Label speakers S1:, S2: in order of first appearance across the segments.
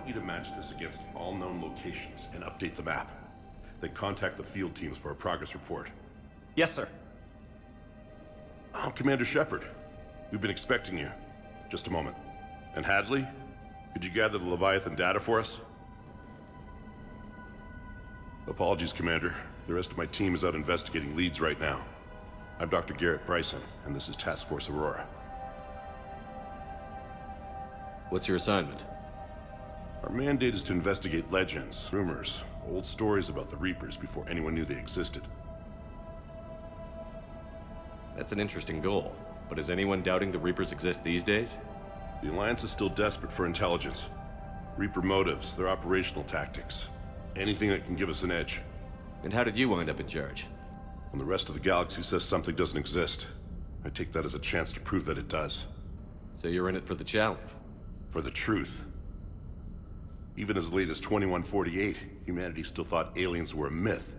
S1: want you to match this against all known locations and update the map. Then contact the field teams for a progress report.
S2: Yes, sir.
S1: Oh, Commander Shepard. We've been expecting you. Just a moment. And Hadley? Could you gather the Leviathan data for us? Apologies, Commander. The rest of my team is out investigating leads right now. I'm Dr. Garrett Bryson, and this is Task Force Aurora.
S3: What's your assignment?
S1: Our mandate is to investigate legends, rumors, old stories about the Reapers before anyone knew they existed.
S3: That's an interesting goal, but is anyone doubting the Reapers exist these days?
S1: The Alliance is still desperate for intelligence. Reaper motives, their operational tactics. Anything that can give us an edge.
S3: And how did you wind up in charge?
S1: When the rest of the galaxy says something doesn't exist, I take that as a chance to prove that it does.
S3: So you're in it for the challenge?
S1: For the truth. Even as late as 2148, humanity still thought aliens were a myth.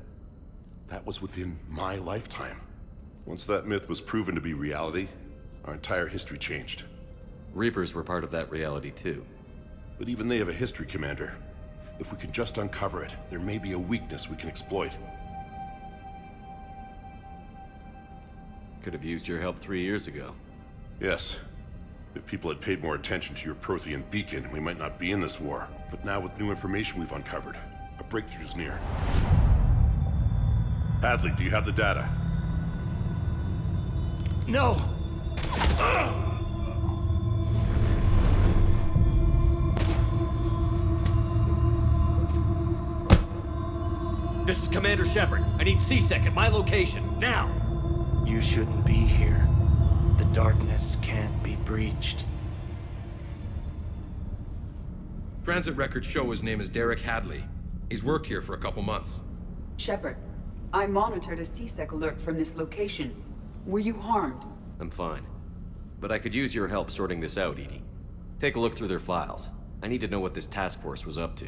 S1: That was within my lifetime. Once that myth was proven to be reality, our entire history changed.
S3: Reapers were part of that reality too.
S1: But even they have a history, Commander. If we can just uncover it, there may be a weakness we can exploit.
S3: Could have used your help 3 years ago.
S1: Yes. If people had paid more attention to your Prothean beacon, we might not be in this war. But now with new information we've uncovered, a breakthrough's near. Hadley, do you have the data?
S2: No!
S4: This is Commander Shepard. I need C-Sec at my location, now!
S2: You shouldn't be here. The darkness can't be breached.
S5: Transit records show his name is Derek Hadley. He's worked here for a couple months.
S6: Shepard, I monitored a C-Sec alert from this location. Were you harmed?
S3: I'm fine. But I could use your help sorting this out, Edie. Take a look through their files. I need to know what this task force was up to.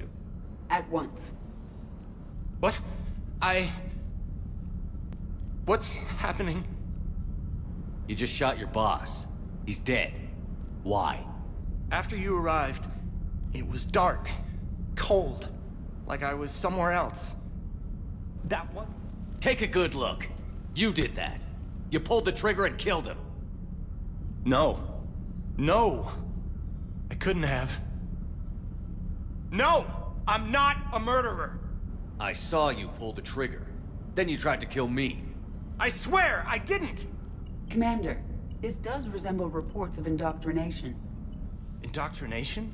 S6: At once.
S2: What? What's happening?
S4: You just shot your boss. He's dead. Why?
S2: After you arrived, it was dark, cold, like I was somewhere else. That one?
S4: Take a good look. You did that. You pulled the trigger and killed him.
S2: No. No! I couldn't have. No! I'm not a murderer!
S4: I saw you pull the trigger. Then you tried to kill me.
S2: I swear I didn't!
S6: Commander, this does resemble reports of indoctrination.
S2: Indoctrination?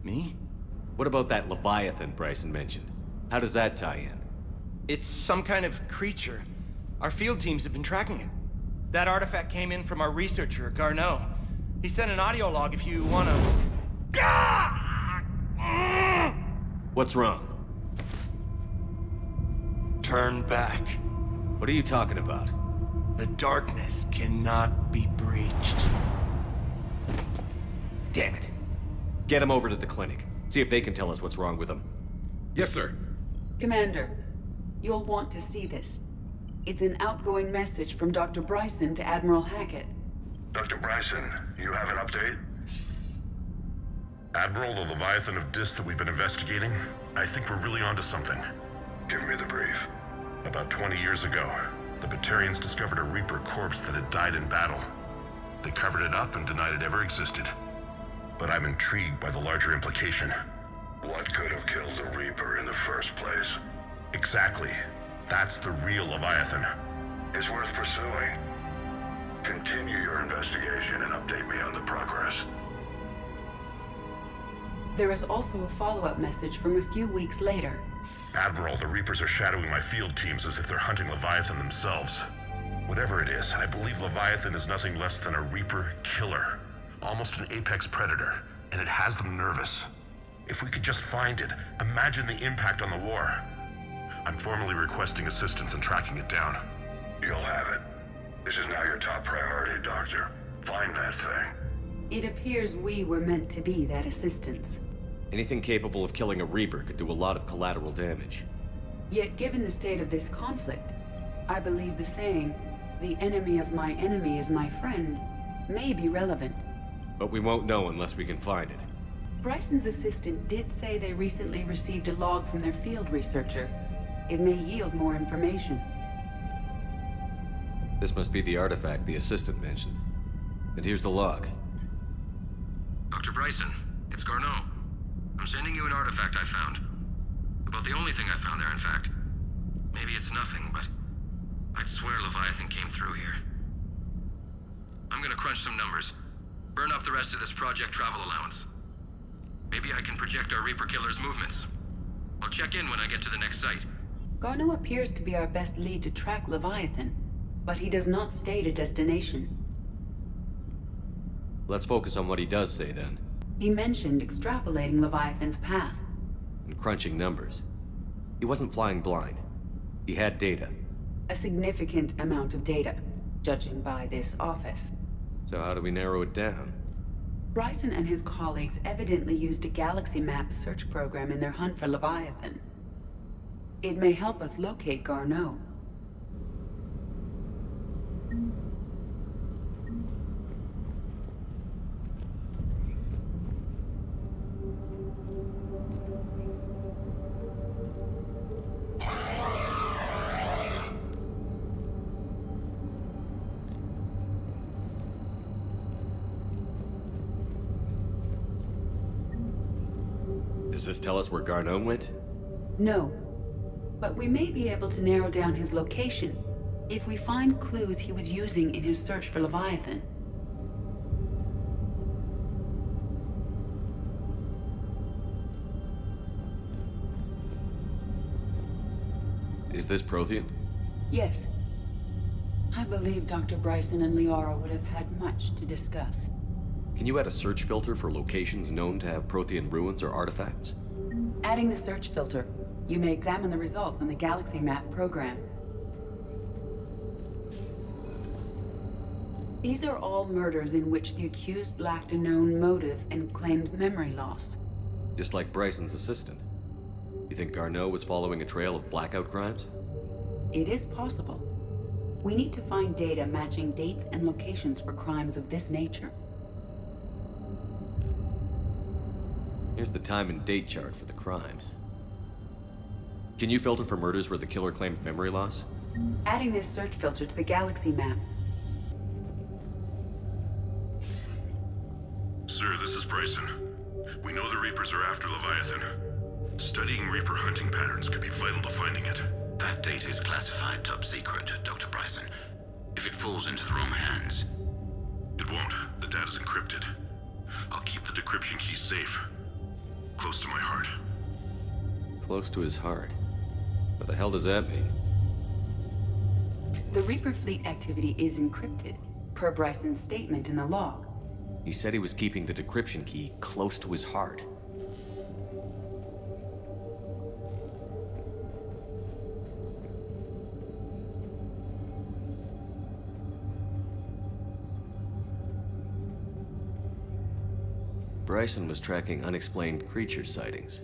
S2: Me?
S3: What about that Leviathan Bryson mentioned? How does that tie in?
S2: It's some kind of creature. Our field teams have been tracking it. That artifact came in from our researcher, Garneau. He sent an audio log if you wanna...
S3: What's wrong?
S2: Turn back.
S3: What are you talking about?
S2: The darkness cannot be breached.
S3: Damn it. Get him over to the clinic. See if they can tell us what's wrong with him.
S5: Yes, sir.
S6: Commander, you'll want to see this. It's an outgoing message from Dr. Bryson to Admiral Hackett.
S1: Dr. Bryson, you have an update? Admiral, the Leviathan of Dis that we've been investigating, I think we're really onto something. Give me the brief. About 20 years ago, the Batarians discovered a Reaper corpse that had died in battle. They covered it up and denied it ever existed. But I'm intrigued by the larger implication. What could have killed the Reaper in the first place? Exactly. That's the real Leviathan. It's worth pursuing. Continue your investigation and update me on the progress.
S6: There is also a follow-up message from a few weeks later.
S1: Admiral, the Reapers are shadowing my field teams as if they're hunting Leviathan themselves. Whatever it is, I believe Leviathan is nothing less than a Reaper killer. Almost an apex predator, and it has them nervous. If we could just find it, imagine the impact on the war. I'm formally requesting assistance in tracking it down. You'll have it. This is now your top priority, Doctor. Find that thing.
S6: It appears we were meant to be that assistance.
S3: Anything capable of killing a Reaper could do a lot of collateral damage.
S6: Yet given the state of this conflict, I believe the saying, "The enemy of my enemy is my friend," may be relevant.
S3: But we won't know unless we can find it.
S6: Bryson's assistant did say they recently received a log from their field researcher. It may yield more information.
S3: This must be the artifact the assistant mentioned. And here's the log.
S5: Dr. Bryson, it's Garneau. I'm sending you an artifact I found. About the only thing I found there, in fact. Maybe it's nothing, but I'd swear Leviathan came through here. I'm gonna crunch some numbers. Burn up the rest of this project travel allowance. Maybe I can project our Reaper Killer's movements. I'll check in when I get to the next site.
S6: Garneau appears to be our best lead to track Leviathan, but he does not state a destination.
S3: Let's focus on what he does say then.
S6: He mentioned extrapolating Leviathan's path.
S3: And crunching numbers. He wasn't flying blind. He had data.
S6: A significant amount of data, judging by this office.
S3: So how do we narrow it down?
S6: Bryson and his colleagues evidently used a galaxy map search program in their hunt for Leviathan. It may help us locate Garneau.
S3: Does this tell us where Garneau went?
S6: No, but we may be able to narrow down his location if we find clues he was using in his search for Leviathan.
S3: Is this Prothean?
S6: Yes. I believe Dr. Bryson and Liara would have had much to discuss.
S3: Can you add a search filter for locations known to have Prothean ruins or artifacts?
S6: Adding the search filter, you may examine the results on the Galaxy Map program. These are all murders in which the accused lacked a known motive and claimed memory loss.
S3: Just like Bryson's assistant. You think Garneau was following a trail of blackout crimes?
S6: It is possible. We need to find data matching dates and locations for crimes of this nature.
S3: Here's the time and date chart for the crimes. Can you filter for murders where the killer claimed memory loss?
S6: Adding this search filter to the Galaxy Map.
S1: Sir, this is Bryson. We know the Reapers are after Leviathan. Studying Reaper hunting patterns could be vital to finding it.
S7: That data is classified top secret, Dr. Bryson. If it falls into the wrong hands...
S1: It won't. The data's encrypted. I'll keep the decryption key safe. Close to my heart.
S3: Close to his heart. What the hell does that mean?
S6: The Reaper fleet activity is encrypted, per Bryson's statement in the log.
S3: He said he was keeping the decryption key close to his heart. Bryson was tracking unexplained creature sightings.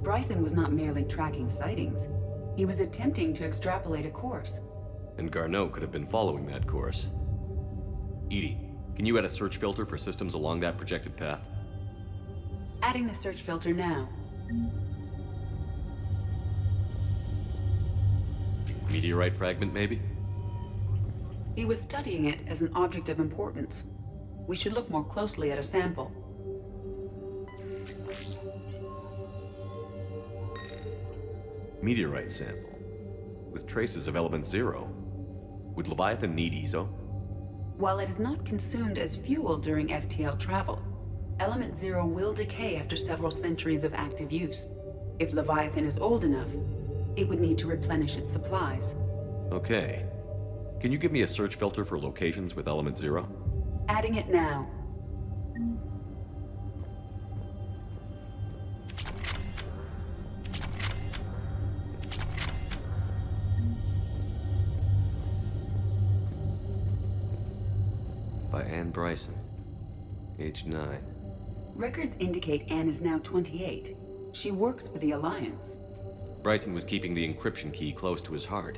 S6: Bryson was not merely tracking sightings. He was attempting to extrapolate a course.
S3: And Garneau could have been following that course. Edie, can you add a search filter for systems along that projected path?
S6: Adding the search filter now.
S3: Meteorite fragment, maybe?
S6: He was studying it as an object of importance. We should look more closely at a sample.
S3: Meteorite sample. With traces of element 0. Would Leviathan need ESO?
S6: While it is not consumed as fuel during FTL travel, element 0 will decay after several centuries of active use. If Leviathan is old enough, it would need to replenish its supplies.
S3: Okay. Can you give me a search filter for locations with element 0?
S6: Adding it now.
S3: By Anne Bryson. Age 9.
S6: Records indicate Anne is now 28. She works for the Alliance.
S3: Bryson was keeping the encryption key close to his heart.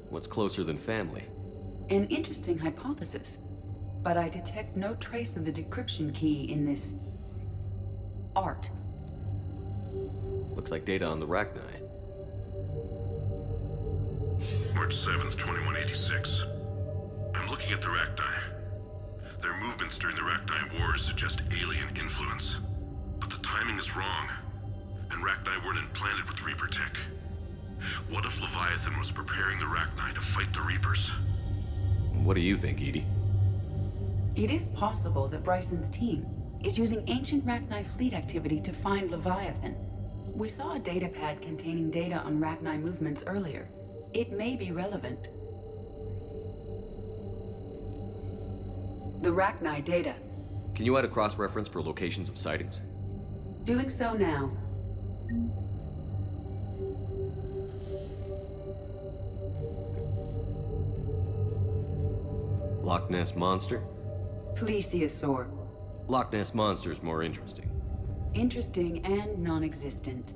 S3: What's closer than family?
S6: An interesting hypothesis. but I detect no trace of the decryption key in this art.
S3: Looks like data on the Rachni.
S1: March 7th, 2186. I'm looking at the Rachni. Their movements during the Rachni Wars suggest alien influence. But the timing is wrong, and Rachni weren't implanted with Reaper tech. What if Leviathan was preparing the Rachni to fight the Reapers?
S3: What do you think, Edie?
S6: It is possible that Bryson's team is using ancient Rachni fleet activity to find Leviathan. We saw a datapad containing data on Rachni movements earlier. It may be relevant. The Rachni data.
S3: Can you add a cross-reference for locations of sightings?
S6: Doing so now.
S3: Loch Ness Monster?
S6: Plesiosaur.
S3: Loch Ness Monster is more interesting.
S6: Interesting and non-existent.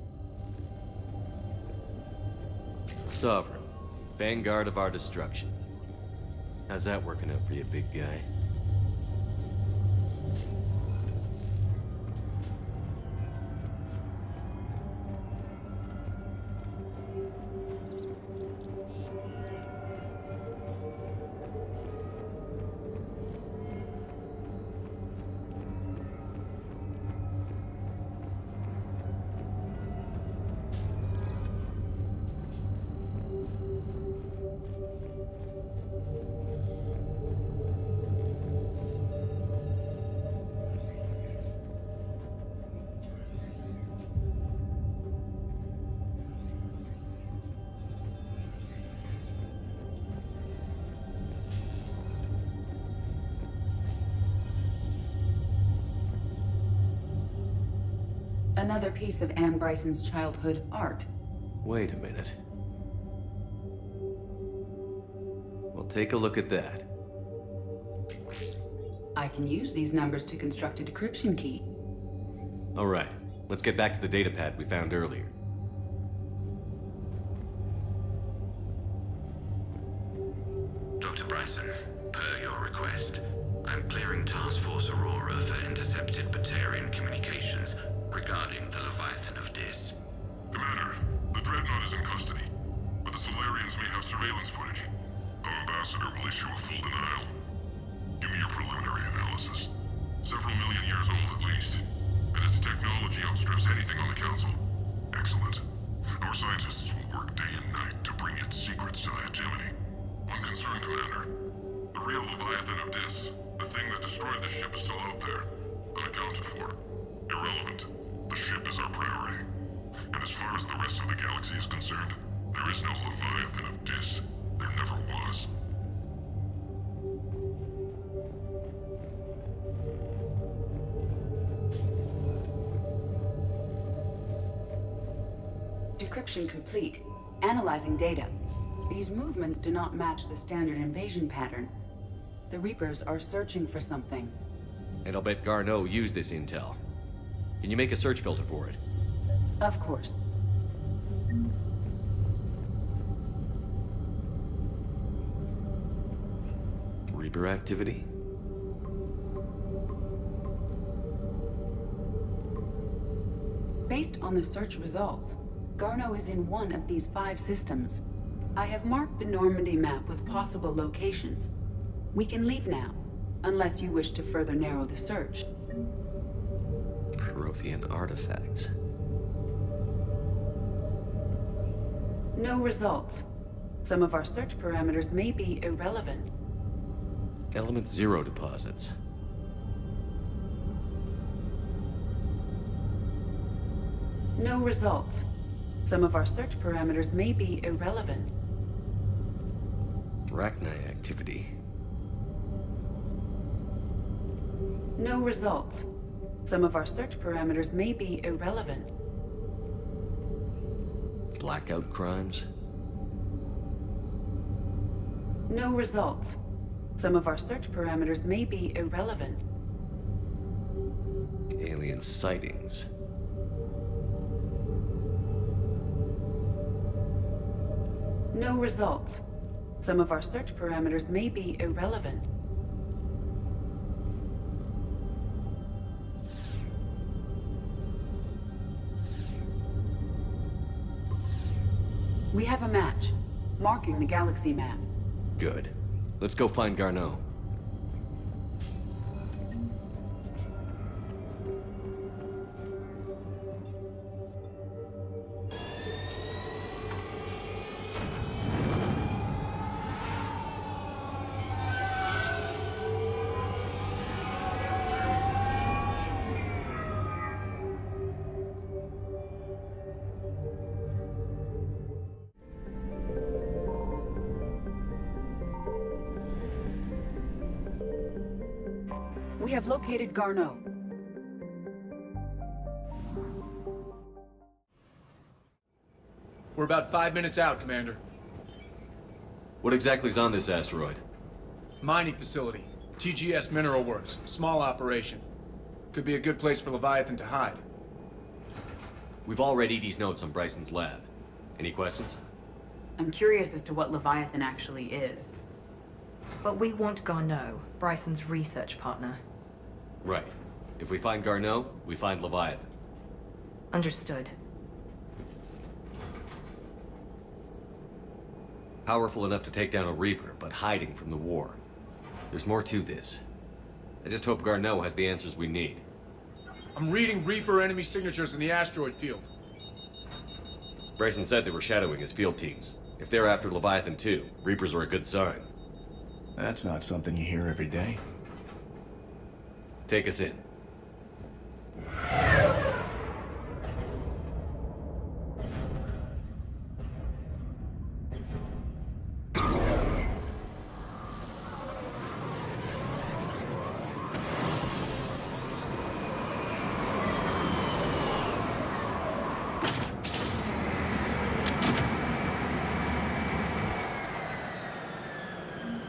S3: Sovereign. Vanguard of our destruction. How's that working out for you, big guy?
S6: Another piece of Anne Bryson's childhood art.
S3: Wait a minute. Well, take a look at that.
S6: I can use these numbers to construct a decryption key.
S3: All right, let's get back to the datapad we found earlier.
S7: Dr. Bryson, per your request, I'm clearing Task Force Aurora for intercepted Batarian communications regarding the Leviathan of Dis.
S1: Commander, the Dreadnought is in custody, but the Solarians may have surveillance footage. Our ambassador will issue a full denial. Give me your preliminary analysis. Several million years old at least, and its technology outstrips anything on the Council. Excellent. Our scientists will work day and night to bring its secrets to the hegemony. One concern, Commander. The real Leviathan of Dis, the thing that destroyed the ship, is still out there, unaccounted for. Irrelevant. The ship is our priority. And as far as the rest of the galaxy is concerned, there is no Leviathan of Dis. There never was.
S6: Decryption complete. Analyzing data. These movements do not match the standard invasion pattern. The Reapers are searching for something.
S3: And I'll bet Garneau used this intel. Can you make a search filter for it?
S6: Of course.
S3: Reaper activity?
S6: Based on the search results, Garneau is in one of these 5 systems. I have marked the Normandy map with possible locations. We can leave now, unless you wish to further narrow the search.
S3: Prothean artifacts.
S6: No results. Some of our search parameters may be irrelevant.
S3: Element 0 deposits.
S6: No results. Some of our search parameters may be irrelevant.
S3: Rachni activity.
S6: No results. Some of our search parameters may be irrelevant.
S3: Blackout crimes.
S6: No results. Some of our search parameters may be irrelevant.
S3: Alien sightings.
S6: No results. Some of our search parameters may be irrelevant. We have a match, marking the galaxy map.
S3: Good. Let's go find Garneau.
S6: We have located Garneau.
S8: We're about 5 minutes out, Commander.
S3: What exactly is on this asteroid?
S8: Mining facility. TGS Mineral Works. Small operation. Could be a good place for Leviathan to hide.
S3: We've all read Edie's notes on Bryson's lab. Any questions?
S6: I'm curious as to what Leviathan actually is.
S9: But we want Garneau, Bryson's research partner.
S3: Right. If we find Garneau, we find Leviathan.
S9: Understood.
S3: Powerful enough to take down a Reaper, but hiding from the war. There's more to this. I just hope Garneau has the answers we need.
S8: I'm reading Reaper enemy signatures in the asteroid field.
S3: Bryson said they were shadowing his field teams. If they're after Leviathan too, Reapers are a good sign.
S10: That's not something you hear every day.
S3: Take us in.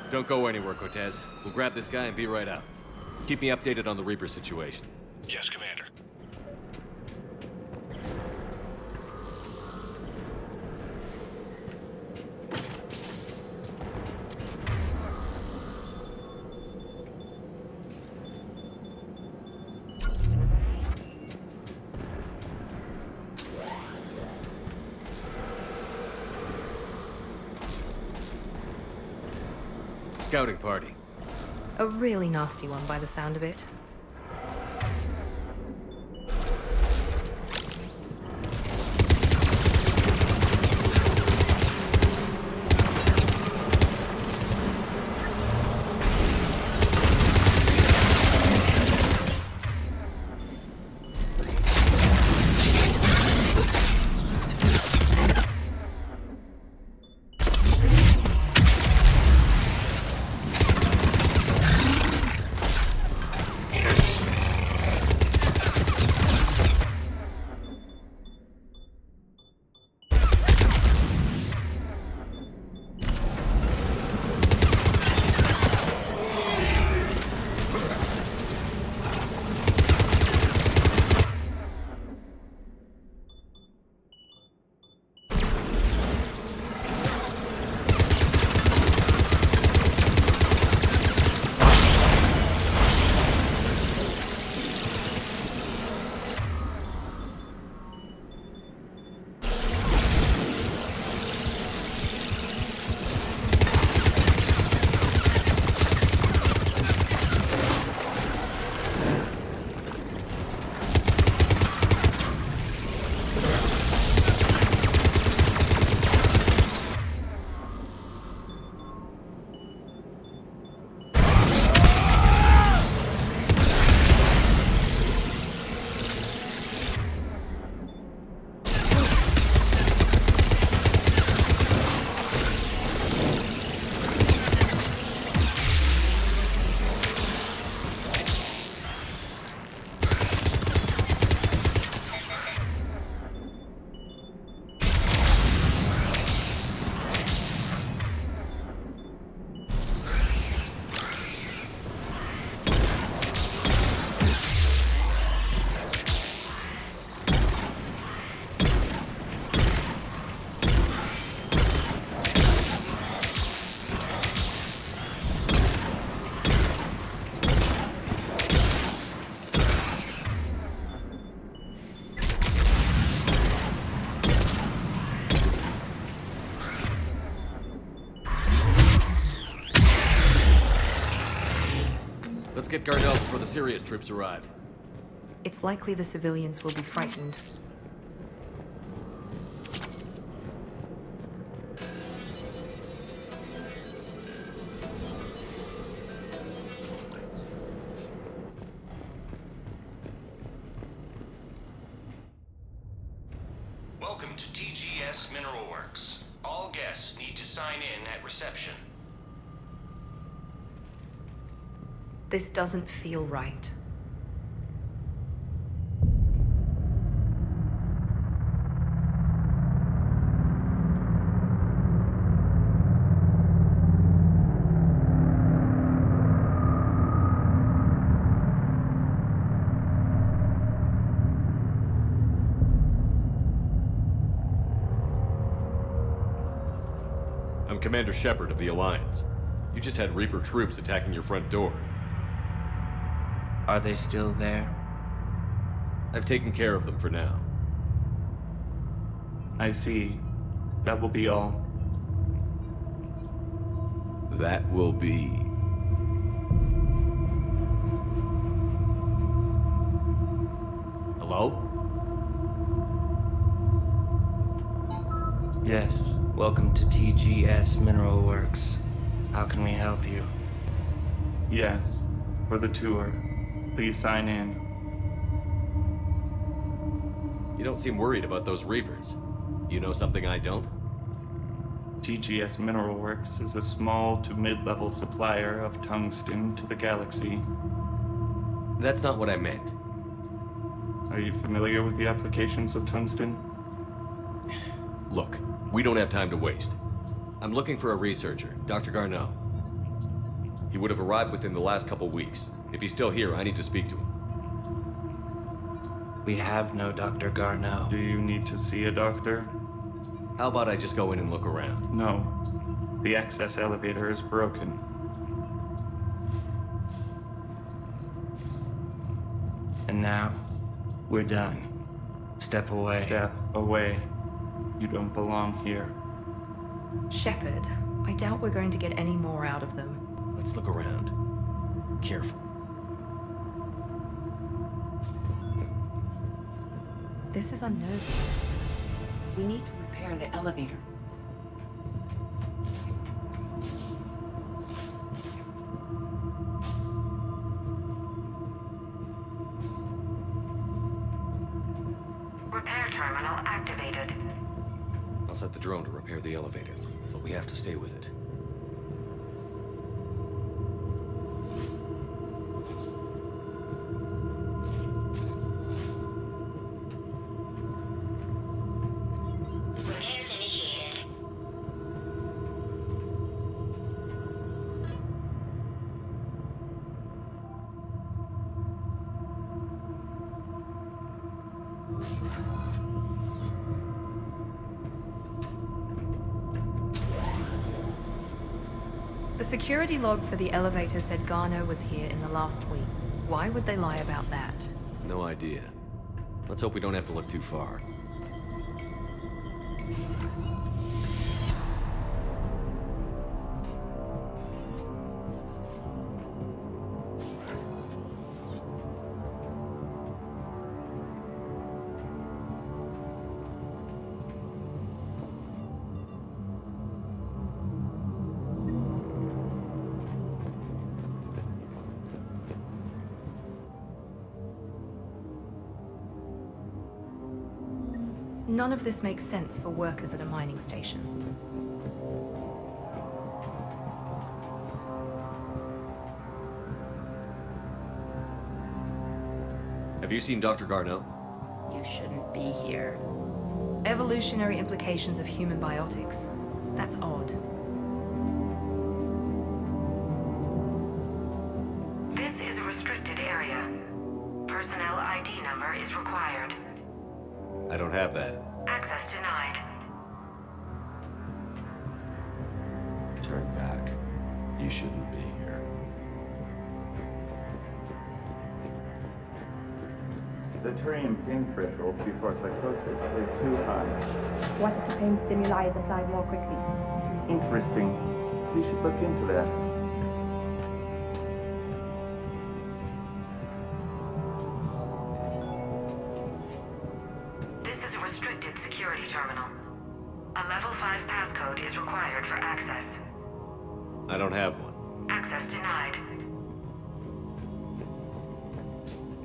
S3: Don't go anywhere, Cortez. We'll grab this guy and be right out. Keep me updated on the Reaper situation.
S1: Yes, Commander.
S3: Scouting party.
S9: A really nasty one by the sound of it.
S4: get Garnell before the serious troops arrive.
S9: It's likely the civilians will be frightened.
S11: Welcome to TGS Mineral Works. All guests need to sign in at reception.
S9: This doesn't feel right.
S4: I'm Commander Shepard of the Alliance. You just had Reaper troops attacking your front door.
S2: Are they still there?
S4: I've taken care of them for now.
S12: I see. That will be all.
S4: That will be... Hello?
S2: Yes. Welcome to TGS Mineral Works. How can we help you?
S12: Yes, for the tour. Please sign in.
S4: You don't seem worried about those Reapers. You know something I don't?
S12: TGS Mineral Works is a small to mid-level supplier of tungsten to the galaxy.
S4: That's not what I meant.
S12: Are you familiar with the applications of tungsten?
S4: Look, we don't have time to waste. I'm looking for a researcher, Dr. Garneau. He would have arrived within the last couple weeks. If he's still here, I need to speak to him.
S2: We have no Dr. Garneau.
S12: Do you need to see a doctor?
S4: How about I just go in and look around?
S12: No. The access elevator is broken.
S2: And now, we're done. Step away.
S12: Step away. You don't belong here.
S9: Shepard, I doubt we're going to get any more out of them.
S4: Let's look around. Careful.
S9: This is unnerving.
S6: We need to repair the elevator.
S13: Repair terminal activated.
S3: I'll set the drone to repair the elevator, but we have to stay with it.
S13: Repairs initiated.
S9: The security log for the elevator said Garneau was here in the last week. Why would they lie about that?
S3: No idea. Let's hope we don't have to look too far.
S9: None of this makes sense for workers at a mining station.
S3: Have you seen Dr. Garneau?
S6: You shouldn't be here.
S9: Evolutionary implications of human biotics. That's odd.
S13: This is a restricted area. Personnel ID number is required.
S3: I don't have that.
S13: Access denied.
S3: Turn back. You shouldn't be here.
S12: The Turian pain threshold before psychosis is too high.
S14: What if the pain stimuli is applied more quickly?
S12: Interesting. We should look into that.
S13: restricted security terminal. A level 5 passcode is required for access.
S4: I don't have one.
S13: Access denied.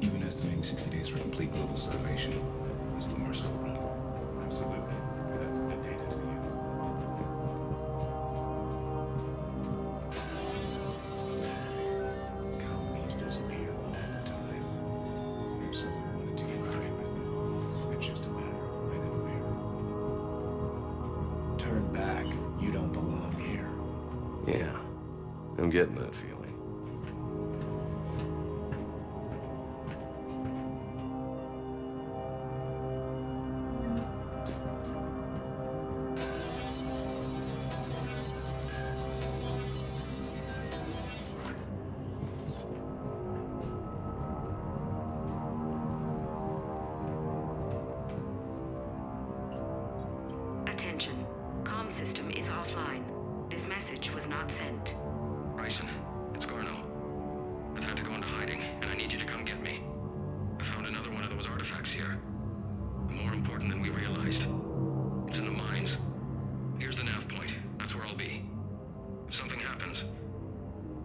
S15: Even estimating 60 days for complete global salvation is the merciful route.
S12: Absolutely. That's the data to use.
S15: Colonies disappear all the time. If someone wanted to get away with it, it's just a matter of when and where.
S10: Turn back. You don't belong here.
S4: Yeah, I'm getting that feeling.
S13: Attention. Comm system is offline. This message was not sent.
S5: Bryson, it's Garno. I've had to go into hiding, and I need you to come get me. I found another one of those artifacts here. More important than we realized. It's in the mines. Here's the nav point. That's where I'll be. If something happens,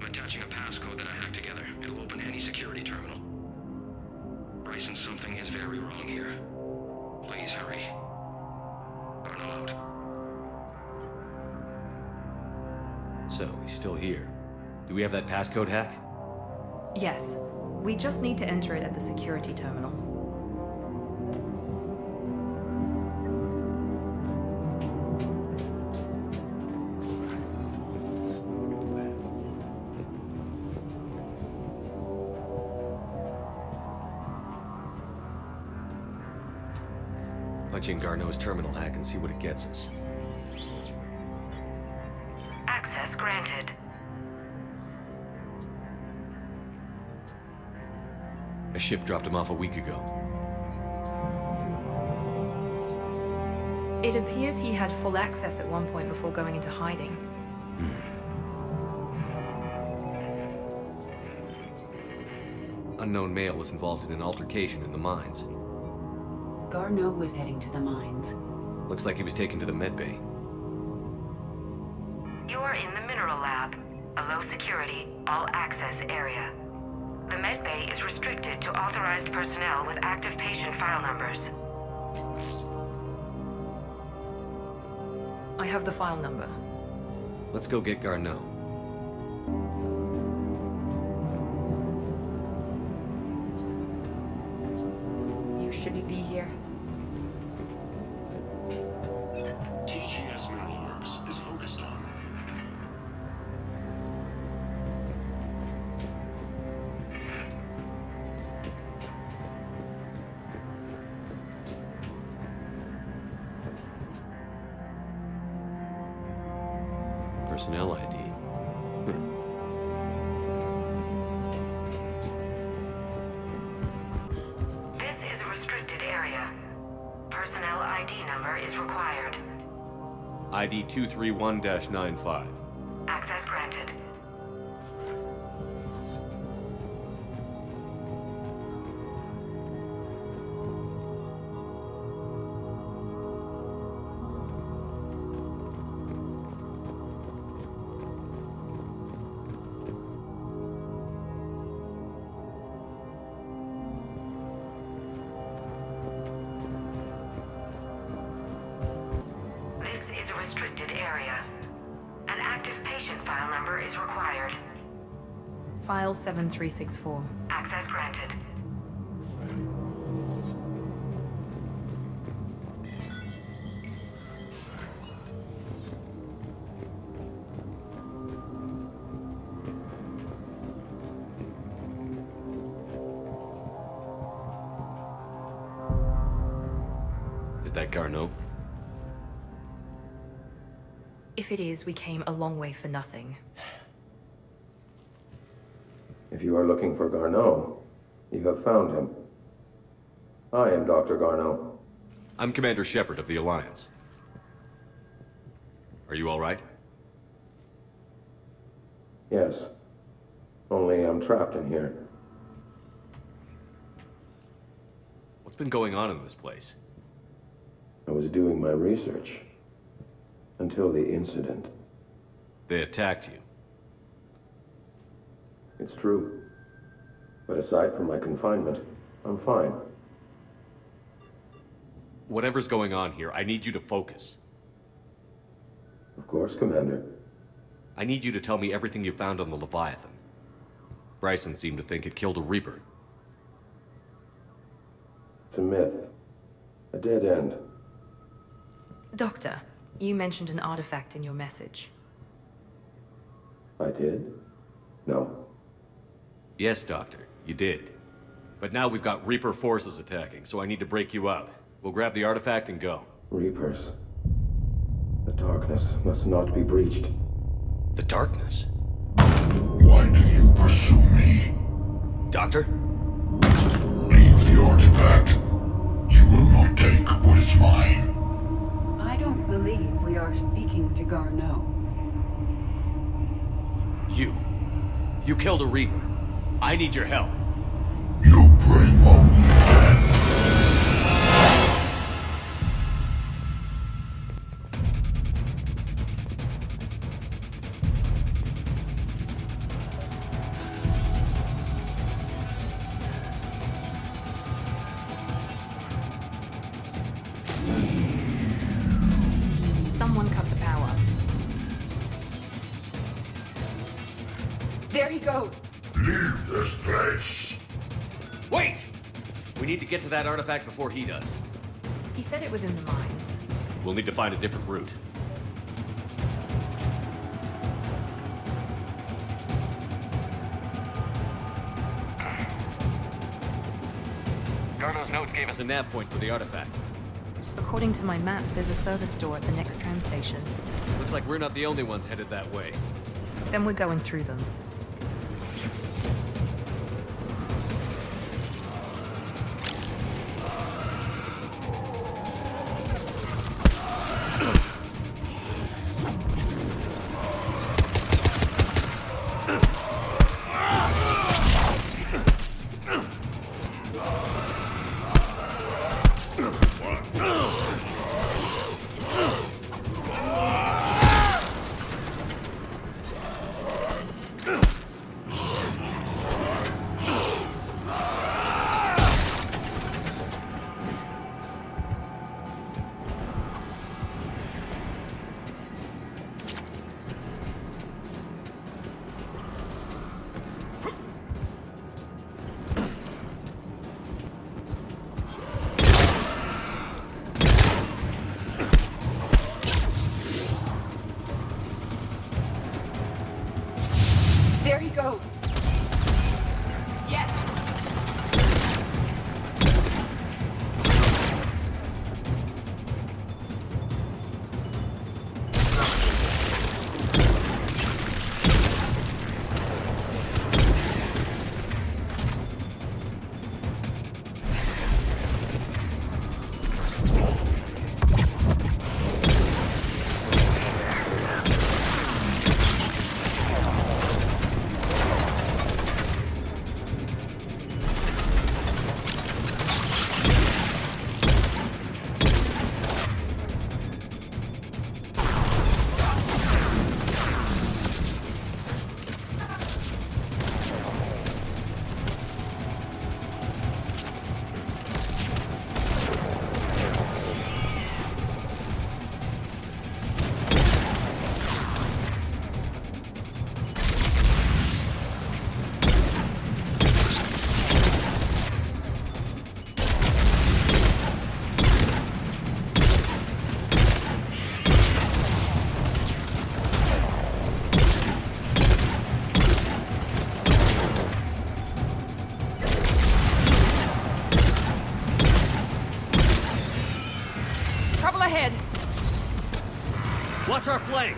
S5: I'm attaching a passcode that I hacked together. It'll open any security terminal. Bryson, something is very wrong here. Please hurry. Garno out.
S3: So, he's still here. Do we have that passcode hack?
S9: Yes. We just need to enter it at the security terminal.
S3: Punch in Garneau's terminal hack and see what it gets us.
S13: Access granted.
S3: A ship dropped him off a week ago.
S9: It appears he had full access at one point before going into hiding.
S3: Unknown male was involved in an altercation in the mines.
S6: Garneau was heading to the mines.
S3: Looks like he was taken to the medbay.
S13: You are in the mineral lab, a low security, all access area. The medbay is restricted to authorized personnel with active patient file numbers.
S9: I have the file number.
S3: Let's go get Garneau.
S6: You shouldn't be here.
S1: TGS Mineral Works is focused on.
S3: Personnel ID.
S13: This is a restricted area. Personnel ID number is required.
S4: ID 231-95.
S13: Access granted. This is a restricted area. An active patient file number is required.
S9: File 7364.
S13: Access granted.
S3: Is that Garneau?
S9: If it is, we came a long way for nothing.
S16: If you are looking for Garneau, you have found him. I am Dr. Garneau.
S3: I'm Commander Shepard of the Alliance. Are you all right?
S16: Yes. Only I'm trapped in here.
S3: What's been going on in this place?
S16: was doing my research. Until the incident.
S4: They attacked you.
S16: It's true. But aside from my confinement, I'm fine.
S4: Whatever's going on here, I need you to focus.
S16: Of course, Commander.
S4: I need you to tell me everything you found on the Leviathan. Bryson seemed to think it killed a Reaper.
S16: It's a myth. A dead end.
S9: Doctor, you mentioned an artifact in your message.
S16: I did? No.
S4: Yes, Doctor, you did. But now we've got Reaper forces attacking, so I need to break you up. We'll grab the artifact and go.
S16: Reapers. The darkness must not be breached.
S4: The darkness?
S17: Why do you pursue me?
S4: Doctor?
S17: Leave the artifact. You will not take what is mine.
S6: I don't believe we are speaking to Garneau.
S4: You killed a Reaper. I need your help.
S17: You bring only death.
S9: Someone cut the power.
S6: There he goes!
S17: Leave this place.
S4: Wait! We need to get to that artifact before he does.
S9: He said it was in the mines.
S4: We'll need to find a different route. Garneau's notes gave us a nav point for the artifact.
S9: According to my map, there's a service door at the next tram station.
S4: Looks like we're not the only ones headed that way.
S9: Then we're going through them.
S6: There he goes! Yes!
S9: Trouble ahead!
S4: Watch our flank!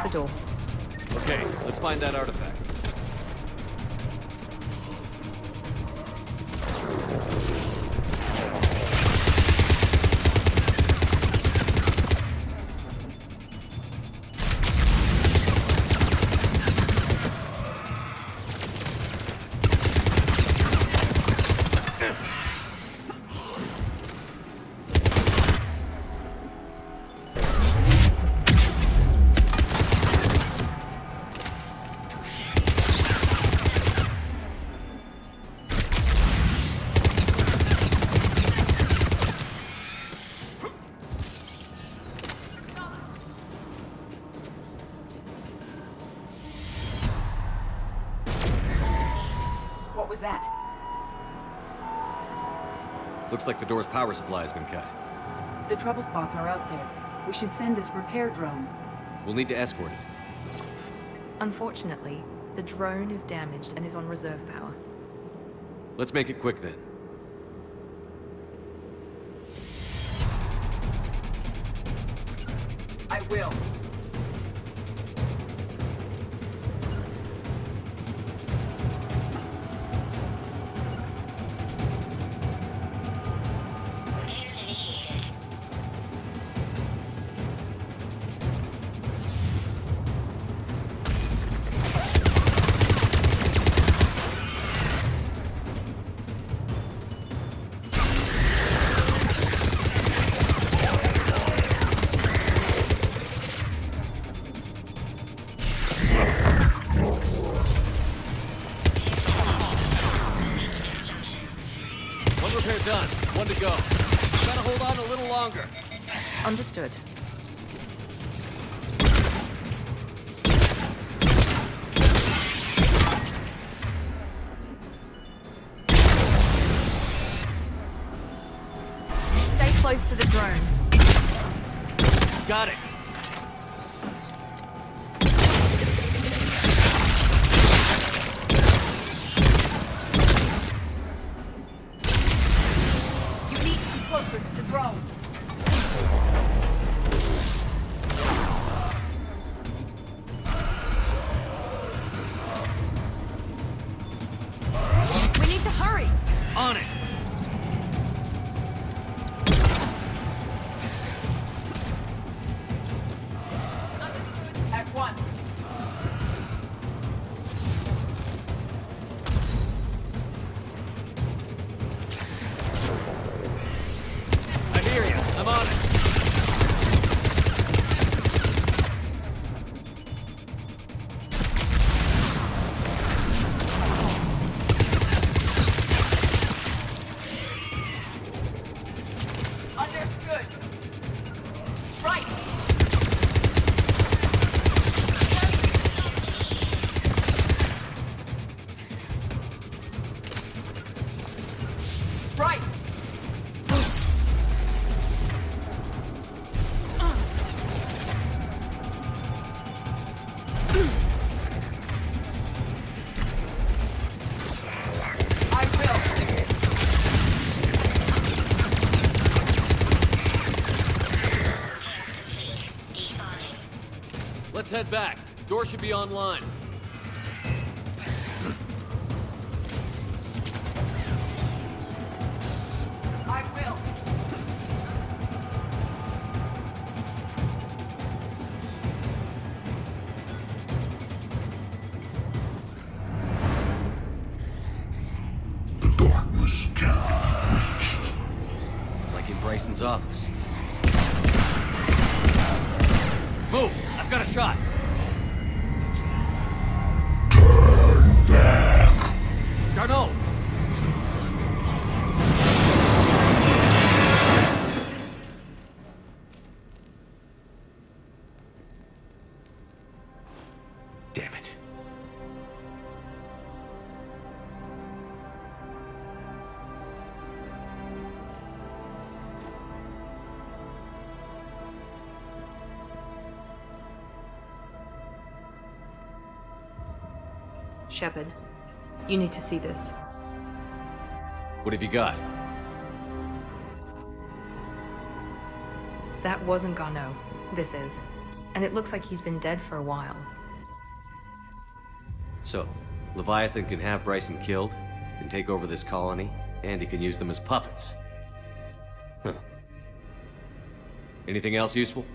S9: the door.
S3: Okay, let's find that artifact.
S6: What was that?
S3: Looks like the door's power supply has been cut.
S6: The trouble spots are out there. We should send this repair drone.
S3: We'll need to escort it.
S9: Unfortunately, the drone is damaged and is on reserve power.
S3: Let's make it quick then.
S6: I will.
S3: Done. One to go. Gotta hold on a little longer.
S9: Understood. Stay close to the drone.
S3: Got it.
S6: Closer to the drone.
S9: We need to hurry!
S3: On it!
S6: At one.
S3: I'm on it.
S6: Understood. Right. Right.
S3: Let's head back. Door should be online.
S6: I will.
S17: The darkness can't be reached.
S3: Like in Bryson's office. Move! I've got a shot!
S17: Turn back!
S3: Garneau! Damn it.
S9: Shepard, you need to see this.
S3: What have you got?
S9: That wasn't Garneau. This is. and it looks like he's been dead for a while.
S3: So, Leviathan can have Bryson killed, can take over this colony, and he can use them as puppets. Huh. Anything else useful?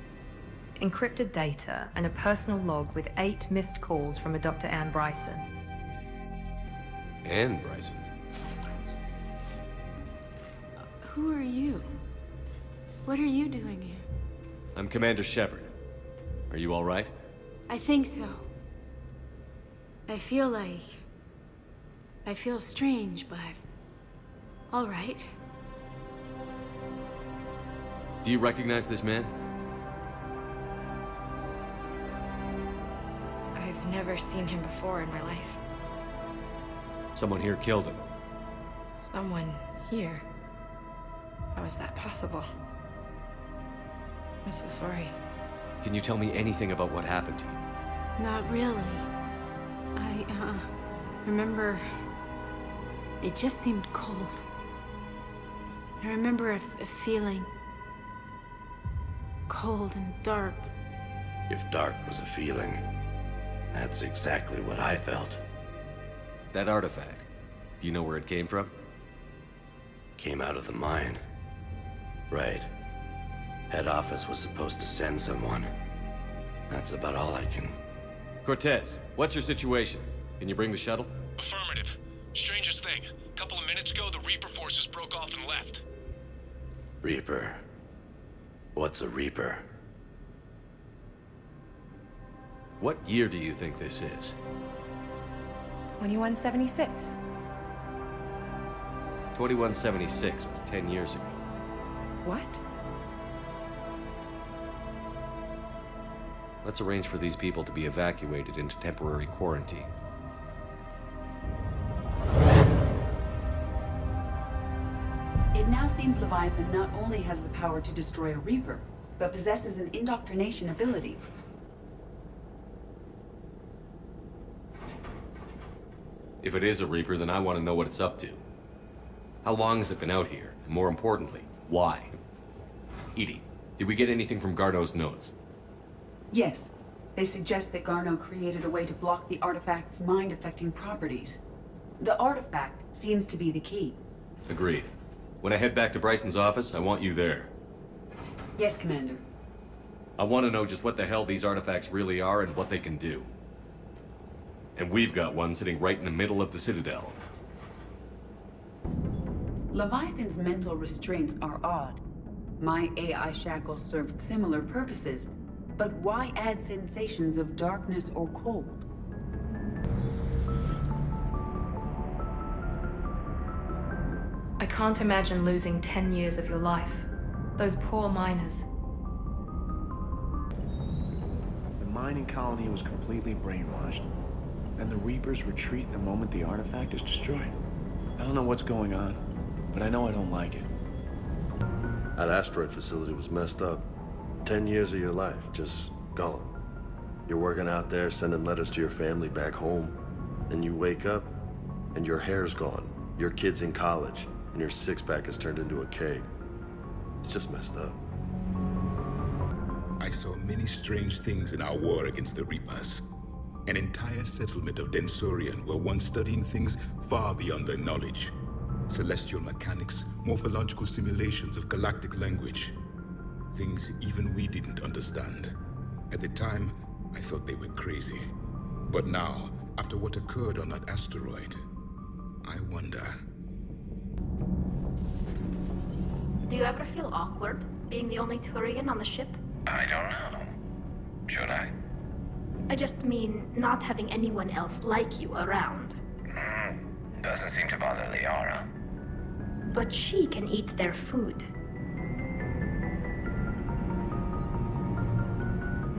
S9: Encrypted data and a personal log with 8 missed calls from a Dr. Anne Bryson.
S3: Anne Bryson?
S18: Who are you? What are you doing here?
S3: I'm Commander Shepard. Are you all right?
S18: I think so. I feel strange, but... all right.
S3: Do you recognize this man?
S18: I've never seen him before in my life.
S3: Someone here killed him.
S18: Someone here? How is that possible? I'm so sorry.
S3: Can you tell me anything about what happened to you?
S18: Not really. I, remember... it just seemed cold. I remember a feeling... cold and dark.
S19: If dark was a feeling, that's exactly what I felt.
S3: That artifact, do you know where it came from?
S19: Came out of the mine. Right. Head office was supposed to send someone. That's about all I can...
S3: Cortez, what's your situation? Can you bring the shuttle?
S20: Affirmative. Strangest thing. A couple of minutes ago, the Reaper forces broke off and left.
S19: Reaper? What's a Reaper?
S3: What year do you think this is?
S14: 2176.
S3: 2176 was 10 years ago.
S14: What?
S3: Let's arrange for these people to be evacuated into temporary quarantine.
S6: It now seems Leviathan not only has the power to destroy a Reaper, but possesses an indoctrination ability.
S3: If it is a Reaper, then I want to know what it's up to. How long has it been out here? And more importantly, why? Edie, did we get anything from Garneau's notes?
S6: Yes. They suggest that Garneau created a way to block the artifact's mind-affecting properties. The artifact seems to be the key.
S3: Agreed. When I head back to Bryson's office, I want you there.
S6: Yes, Commander.
S3: I want to know just what the hell these artifacts really are and what they can do. And we've got one sitting right in the middle of the Citadel.
S6: Leviathan's mental restraints are odd. My AI shackles served similar purposes, but why add sensations of darkness or cold?
S9: I can't imagine losing 10 years of your life. Those poor miners.
S10: The mining colony was completely brainwashed, and the Reapers retreat the moment the artifact is destroyed. I don't know what's going on, but I know I don't like it.
S21: That asteroid facility was messed up. 10 years of your life, just gone. You're working out there, sending letters to your family back home. Then you wake up, and your hair's gone. Your kid's in college, and your six-pack has turned into a keg. It's just messed up.
S22: I saw many strange things in our war against the Reapers. An entire settlement of Densorian were once studying things far beyond their knowledge. Celestial mechanics, morphological simulations of galactic language. Things even we didn't understand. At the time, I thought they were crazy. But now, after what occurred on that asteroid, I wonder...
S23: Do you ever feel awkward, being the only Turian on the ship?
S11: I don't know. Should I?
S23: I just mean not having anyone else like you around.
S11: Doesn't seem to bother Liara.
S23: But she can eat their food.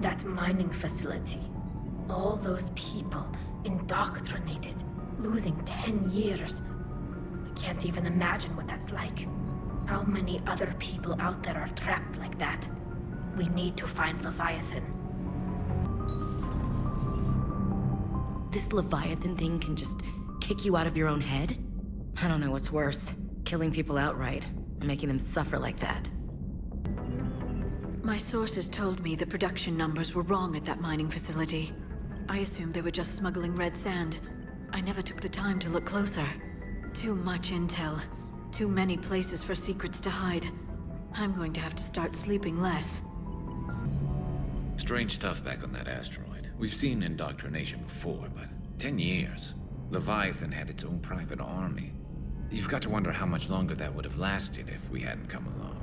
S23: That mining facility. All those people indoctrinated, losing 10 years. I can't even imagine what that's like. How many other people out there are trapped like that? We need to find Leviathan.
S24: This Leviathan thing can just kick you out of your own head? I don't know what's worse, killing people outright, or making them suffer like that.
S18: My sources told me the production numbers were wrong at that mining facility. I assumed they were just smuggling red sand. I never took the time to look closer. Too much intel. Too many places for secrets to hide. I'm going to have to start sleeping less.
S2: Strange stuff back on that asteroid. We've seen indoctrination before, but 10 years. Leviathan had its own private army. You've got to wonder how much longer that would have lasted if we hadn't come along.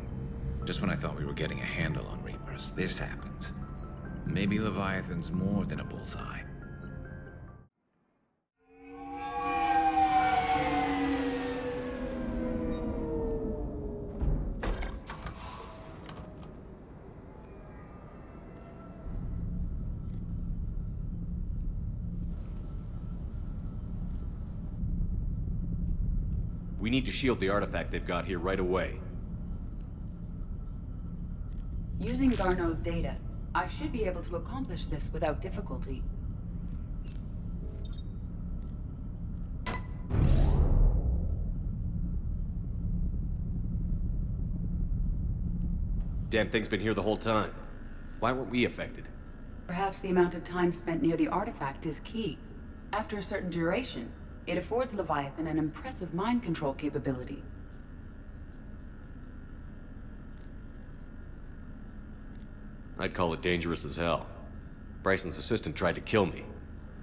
S2: Just when I thought we were getting a handle on Reapers, this happens. Maybe Leviathan's more than a bullseye.
S3: We need to shield the artifact they've got here right away.
S6: Using Garneau's data, I should be able to accomplish this without difficulty.
S3: Damn thing's been here the whole time. Why weren't we affected?
S6: Perhaps the amount of time spent near the artifact is key. After a certain duration, it affords Leviathan an impressive mind control capability.
S3: I'd call it dangerous as hell. Bryson's assistant tried to kill me.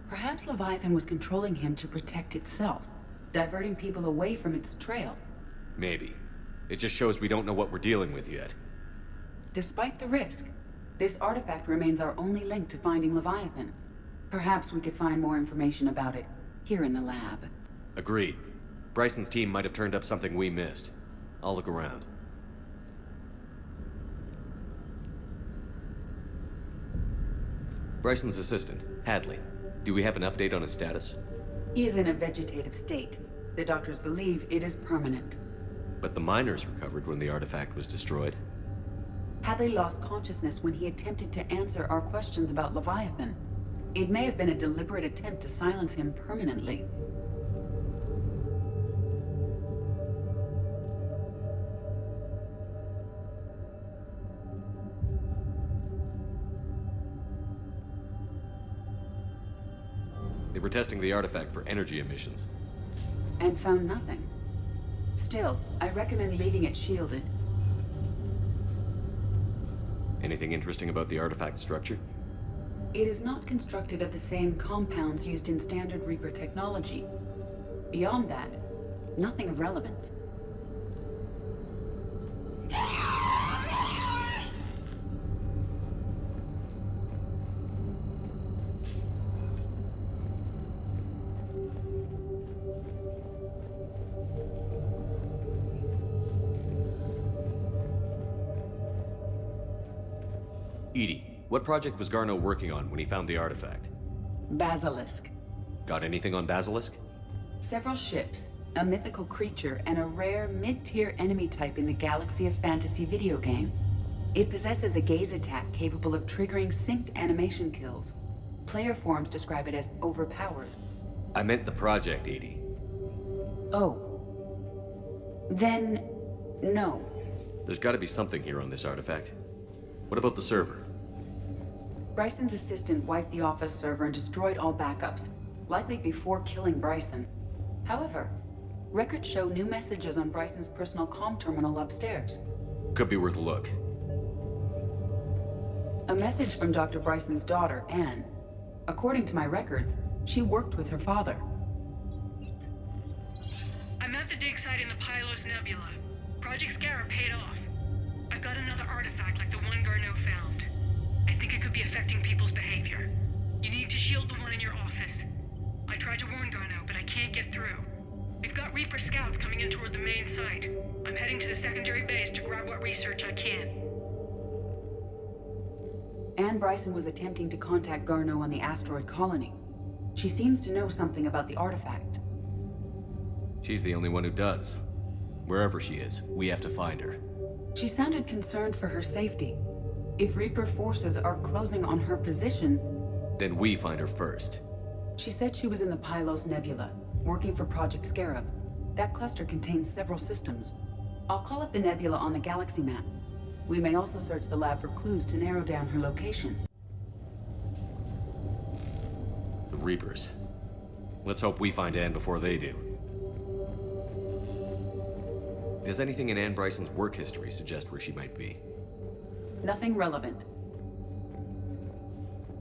S6: Perhaps Leviathan was controlling him to protect itself, diverting people away from its trail.
S3: Maybe. It just shows we don't know what we're dealing with yet.
S6: Despite the risk, this artifact remains our only link to finding Leviathan. Perhaps we could find more information about it here in the lab.
S3: Agreed. Bryson's team might have turned up something we missed. I'll look around. Bryson's assistant, Hadley. Do we have an update on his status?
S6: He is in a vegetative state. The doctors believe it is permanent.
S3: But the miners recovered when the artifact was destroyed.
S6: Hadley lost consciousness when he attempted to answer our questions about Leviathan. It may have been a deliberate attempt to silence him permanently.
S3: They were testing the artifact for energy emissions.
S6: And found nothing. Still, I recommend leaving it shielded.
S3: Anything interesting about the artifact structure?
S6: It is not constructed of the same compounds used in standard Reaper technology. Beyond that, nothing of relevance.
S3: Edie, what project was Garneau working on when he found the artifact?
S6: Basilisk.
S3: Got anything on Basilisk?
S6: Several ships, a mythical creature, and a rare mid-tier enemy type in the Galaxy of Fantasy video game. It possesses a gaze attack capable of triggering synced animation kills. Player forums describe it as overpowered.
S3: I meant the project, Edie.
S6: Oh. Then, no.
S3: There's gotta be something here on this artifact. What about the server?
S6: Bryson's assistant wiped the office server and destroyed all backups, likely before killing Bryson. However, records show new messages on Bryson's personal comm terminal upstairs.
S3: Could be worth a look.
S6: A message from Dr. Bryson's daughter, Anne. According to my records, she worked with her father.
S7: I'm at the dig site in the Pylos Nebula. Project Scarab paid off. I've got another artifact like the one Garneau found. I think it could be affecting people's behavior. You need to shield the one in your office. I tried to warn Garneau, but I can't get through. We've got Reaper scouts coming in toward the main site. I'm heading to the secondary base to grab what research I can.
S6: Anne Bryson was attempting to contact Garneau on the asteroid colony. She seems to know something about the artifact.
S3: She's the only one who does. Wherever she is, we have to find her.
S6: She sounded concerned for her safety. If Reaper forces are closing on her position...
S3: Then we find her first.
S6: She said she was in the Pylos Nebula, working for Project Scarab. That cluster contains several systems. I'll call up the nebula on the galaxy map. We may also search the lab for clues to narrow down her location.
S3: The Reapers. Let's hope we find Anne before they do. Does anything in Anne Bryson's work history suggest where she might be?
S6: Nothing relevant.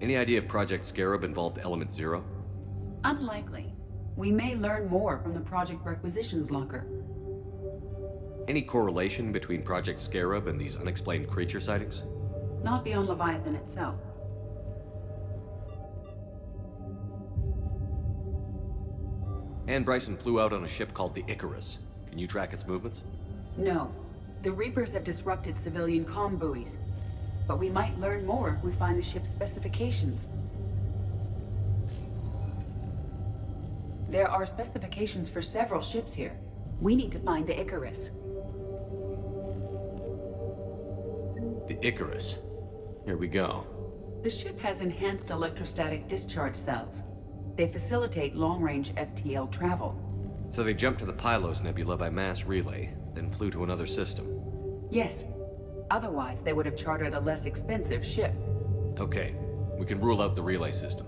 S3: Any idea if Project Scarab involved Element Zero?
S6: Unlikely. We may learn more from the Project Requisitions locker.
S3: Any correlation between Project Scarab and these unexplained creature sightings?
S6: Not beyond Leviathan itself.
S3: Anne Bryson flew out on a ship called the Icarus. Can you track its movements?
S6: No. The Reapers have disrupted civilian comm buoys. But we might learn more if we find the ship's specifications. There are specifications for several ships here. We need to find the Icarus.
S3: The Icarus. Here we go.
S6: The ship has enhanced electrostatic discharge cells. They facilitate long-range FTL travel.
S3: So they jumped to the Pylos Nebula by mass relay, then flew to another system.
S6: Yes. Otherwise, they would have chartered a less expensive ship.
S3: Okay, we can rule out the relay system.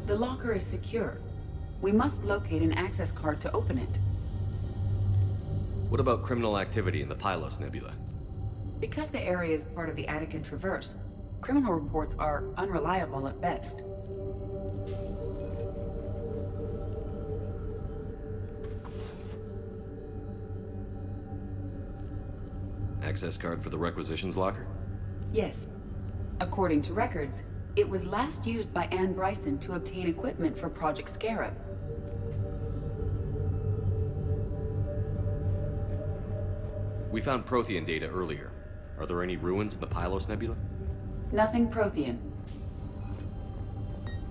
S6: The locker is secure. We must locate an access card to open it.
S3: What about criminal activity in the Pylos Nebula?
S6: Because the area is part of the Attica Traverse, criminal reports are unreliable at best.
S3: Access card for the requisitions locker?
S6: Yes. According to records, it was last used by Anne Bryson to obtain equipment for Project Scarab.
S3: We found Prothean data earlier. Are there any ruins in the Pylos Nebula?
S6: Nothing Prothean.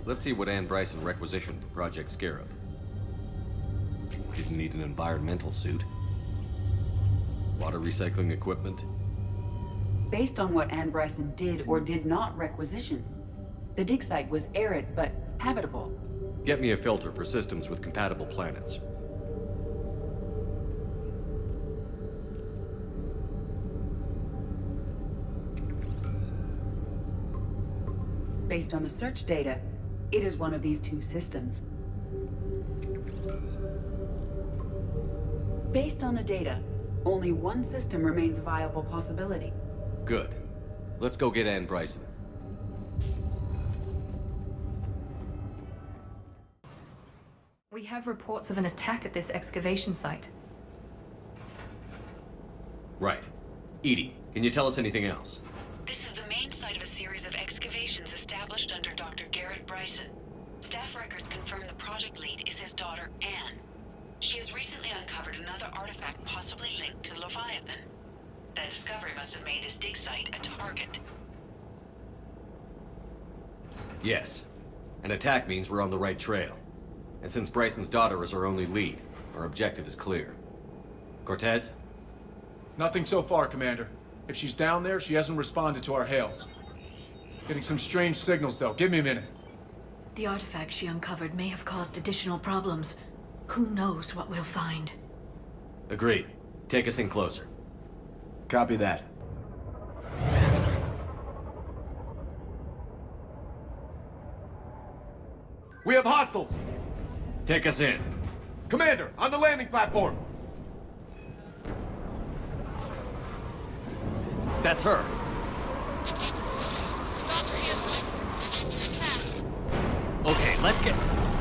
S3: Let's see what Anne Bryson requisitioned for Project Scarab. Didn't need an environmental suit. Water recycling equipment.
S6: Based on what Anne Bryson did or did not requisition, the dig site was arid but habitable.
S3: Get me a filter for systems with compatible planets.
S6: Based on the search data, it is one of these two systems. Based on the data, only one system remains a viable possibility.
S3: Good. Let's go get Anne Bryson.
S9: We have reports of an attack at this excavation site.
S3: Right. Edie, can you tell us anything else?
S6: This is the main site of a series of excavations established under Dr. Garrett Bryson. Staff records confirm the project lead is his daughter, Anne. She has recently uncovered another artifact possibly linked to Leviathan. That discovery must have made this dig site a target.
S3: Yes. An attack means we're on the right trail. And since Bryson's daughter is our only lead, our objective is clear. Cortez?
S10: Nothing so far, Commander. If she's down there, she hasn't responded to our hails. Getting some strange signals, though. Give me a minute.
S18: The artifact she uncovered may have caused additional problems. Who knows what we'll find?
S3: Agreed. Take us in closer.
S10: Copy that. We have hostiles!
S3: Take us in.
S10: Commander, on the landing platform!
S3: That's her. Okay, let's get...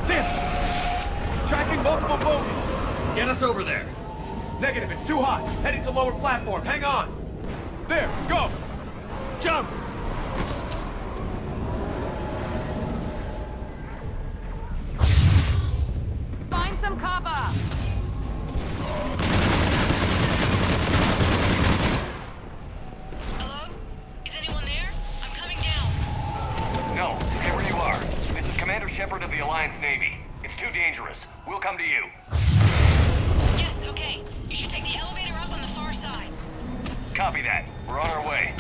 S10: Damn! Tracking multiple bogies!
S3: Get us over there.
S10: Negative, it's too hot. Heading to lower platform. Hang on. There, go!
S3: Jump!
S9: Find some cover!
S7: Hello? Is anyone there? I'm coming down.
S11: No, stay where you are. This is Commander Shepard of the Alliance Navy. It's too dangerous. We'll come to you.
S7: Yes, okay. You should take the elevator up on the far side.
S11: Copy that. We're on our way.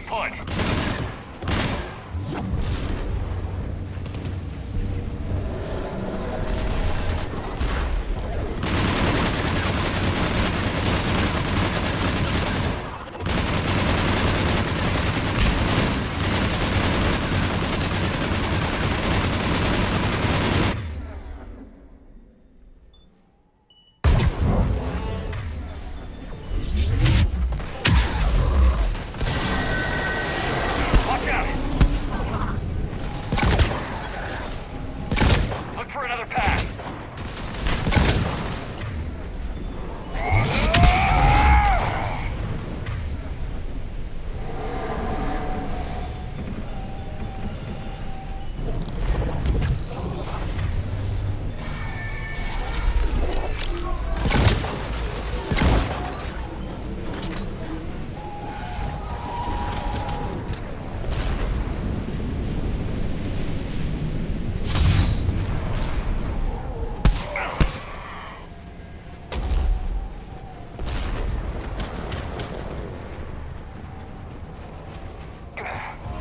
S11: put.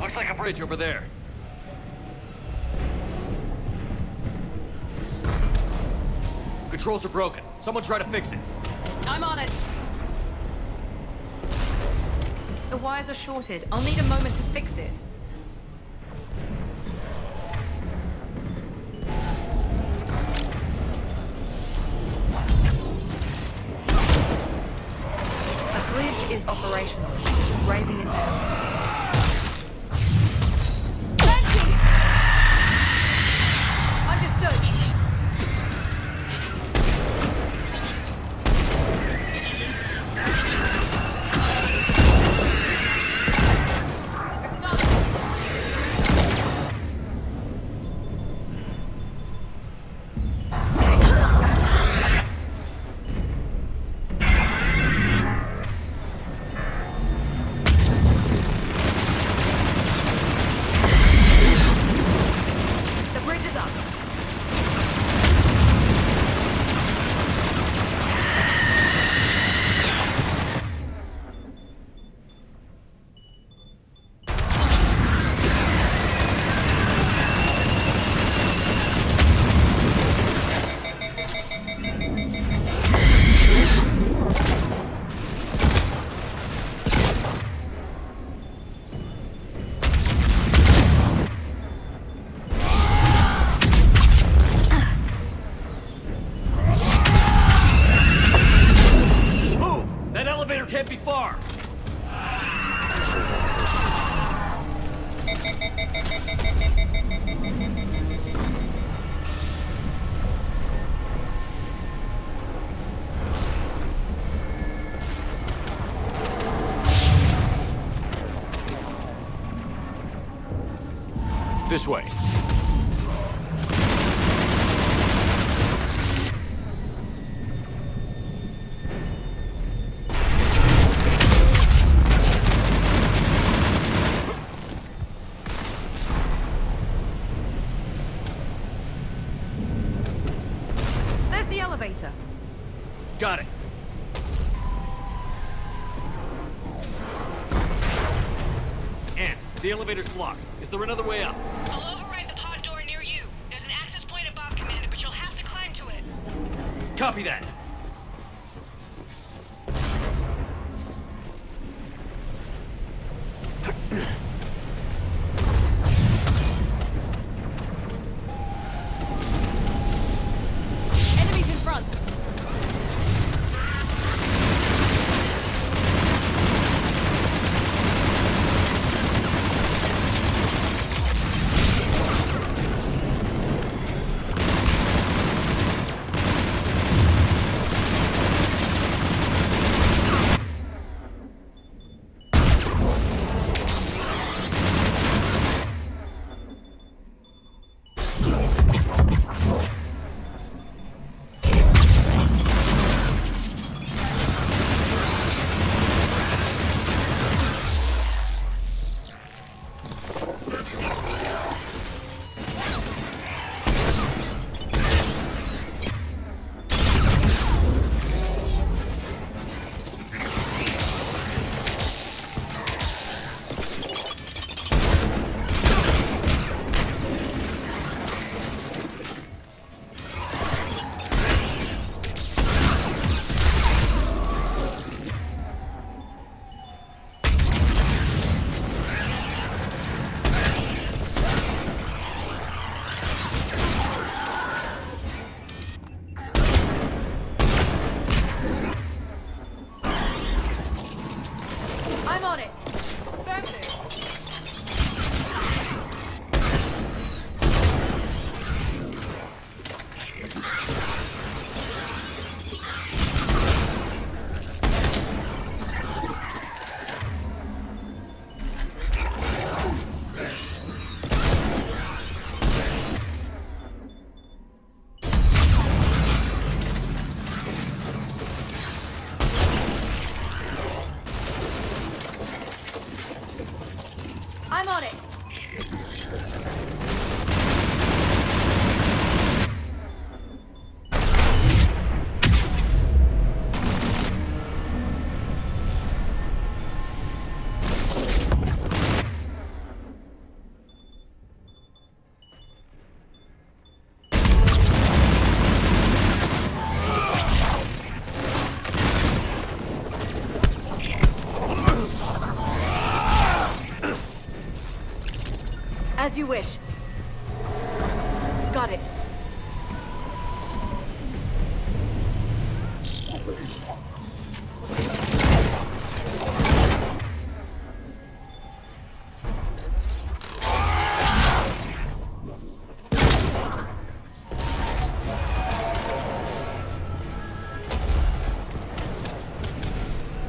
S3: Looks like a bridge over there. Controls are broken. Someone try to fix it.
S9: I'm on it. The wires are shorted. I'll need a moment to fix it. The bridge is operational. Raising it now.
S3: Can't be far. This way.
S9: Elevator.
S3: Got it. And the elevator's blocked. Is there another way up?
S7: I'll override the pod door near you. There's an access point above, Commander, but you'll have to climb to it.
S3: Copy that.
S9: Enemies in front. I'm on it. As you wish. Got it.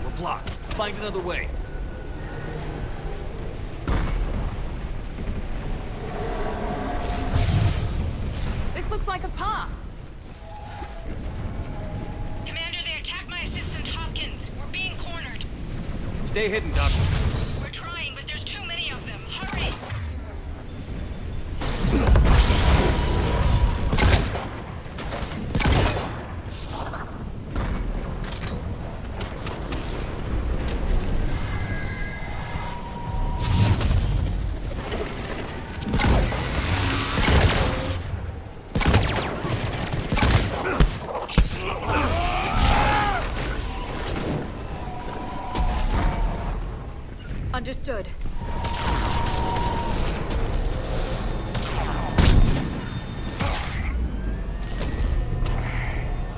S4: We're blocked. Find another way.
S9: Looks like a path.
S7: Commander, they attacked my assistant, Hopkins. We're being cornered.
S4: Stay hidden, Doctor.
S7: We're trying, but there's too many of them. Hurry!
S9: Understood.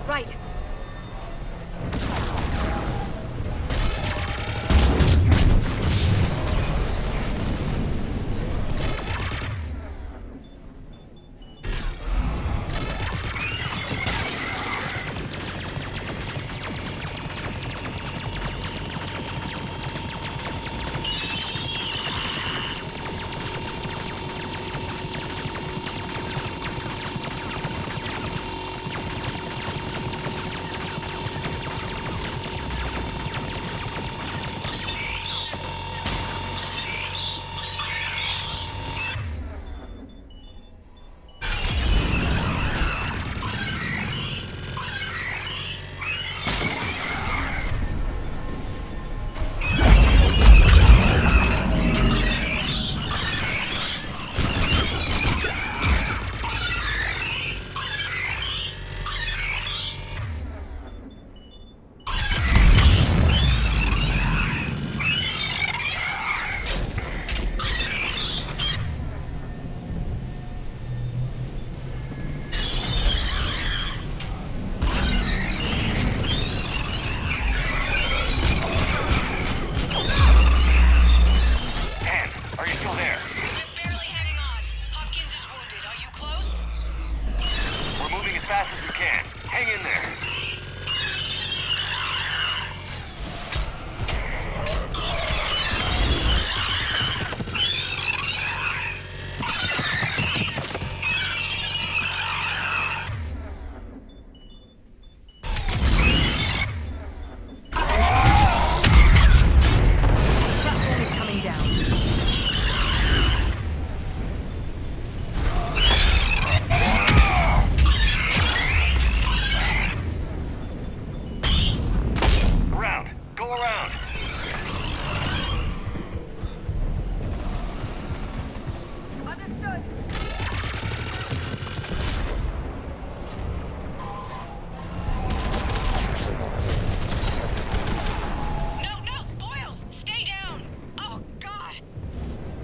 S9: Right.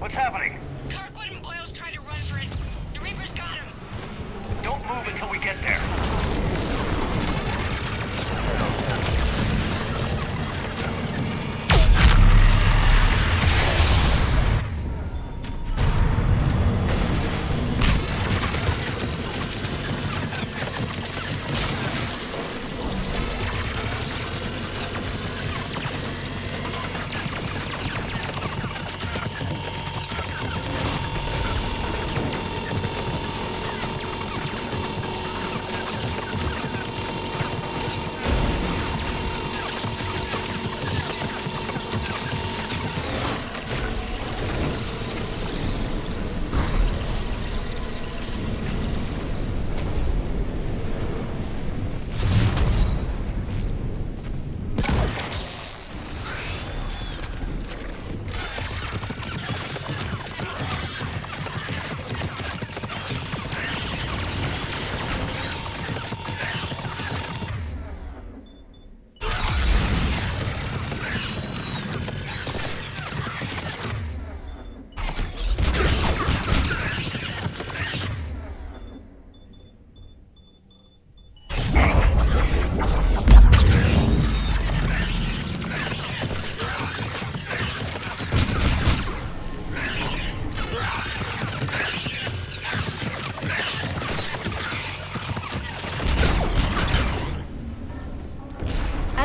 S11: What's happening?
S7: Kirkwood and Boyle's tried to run for it. The Reapers got him.
S11: Don't move until we get there.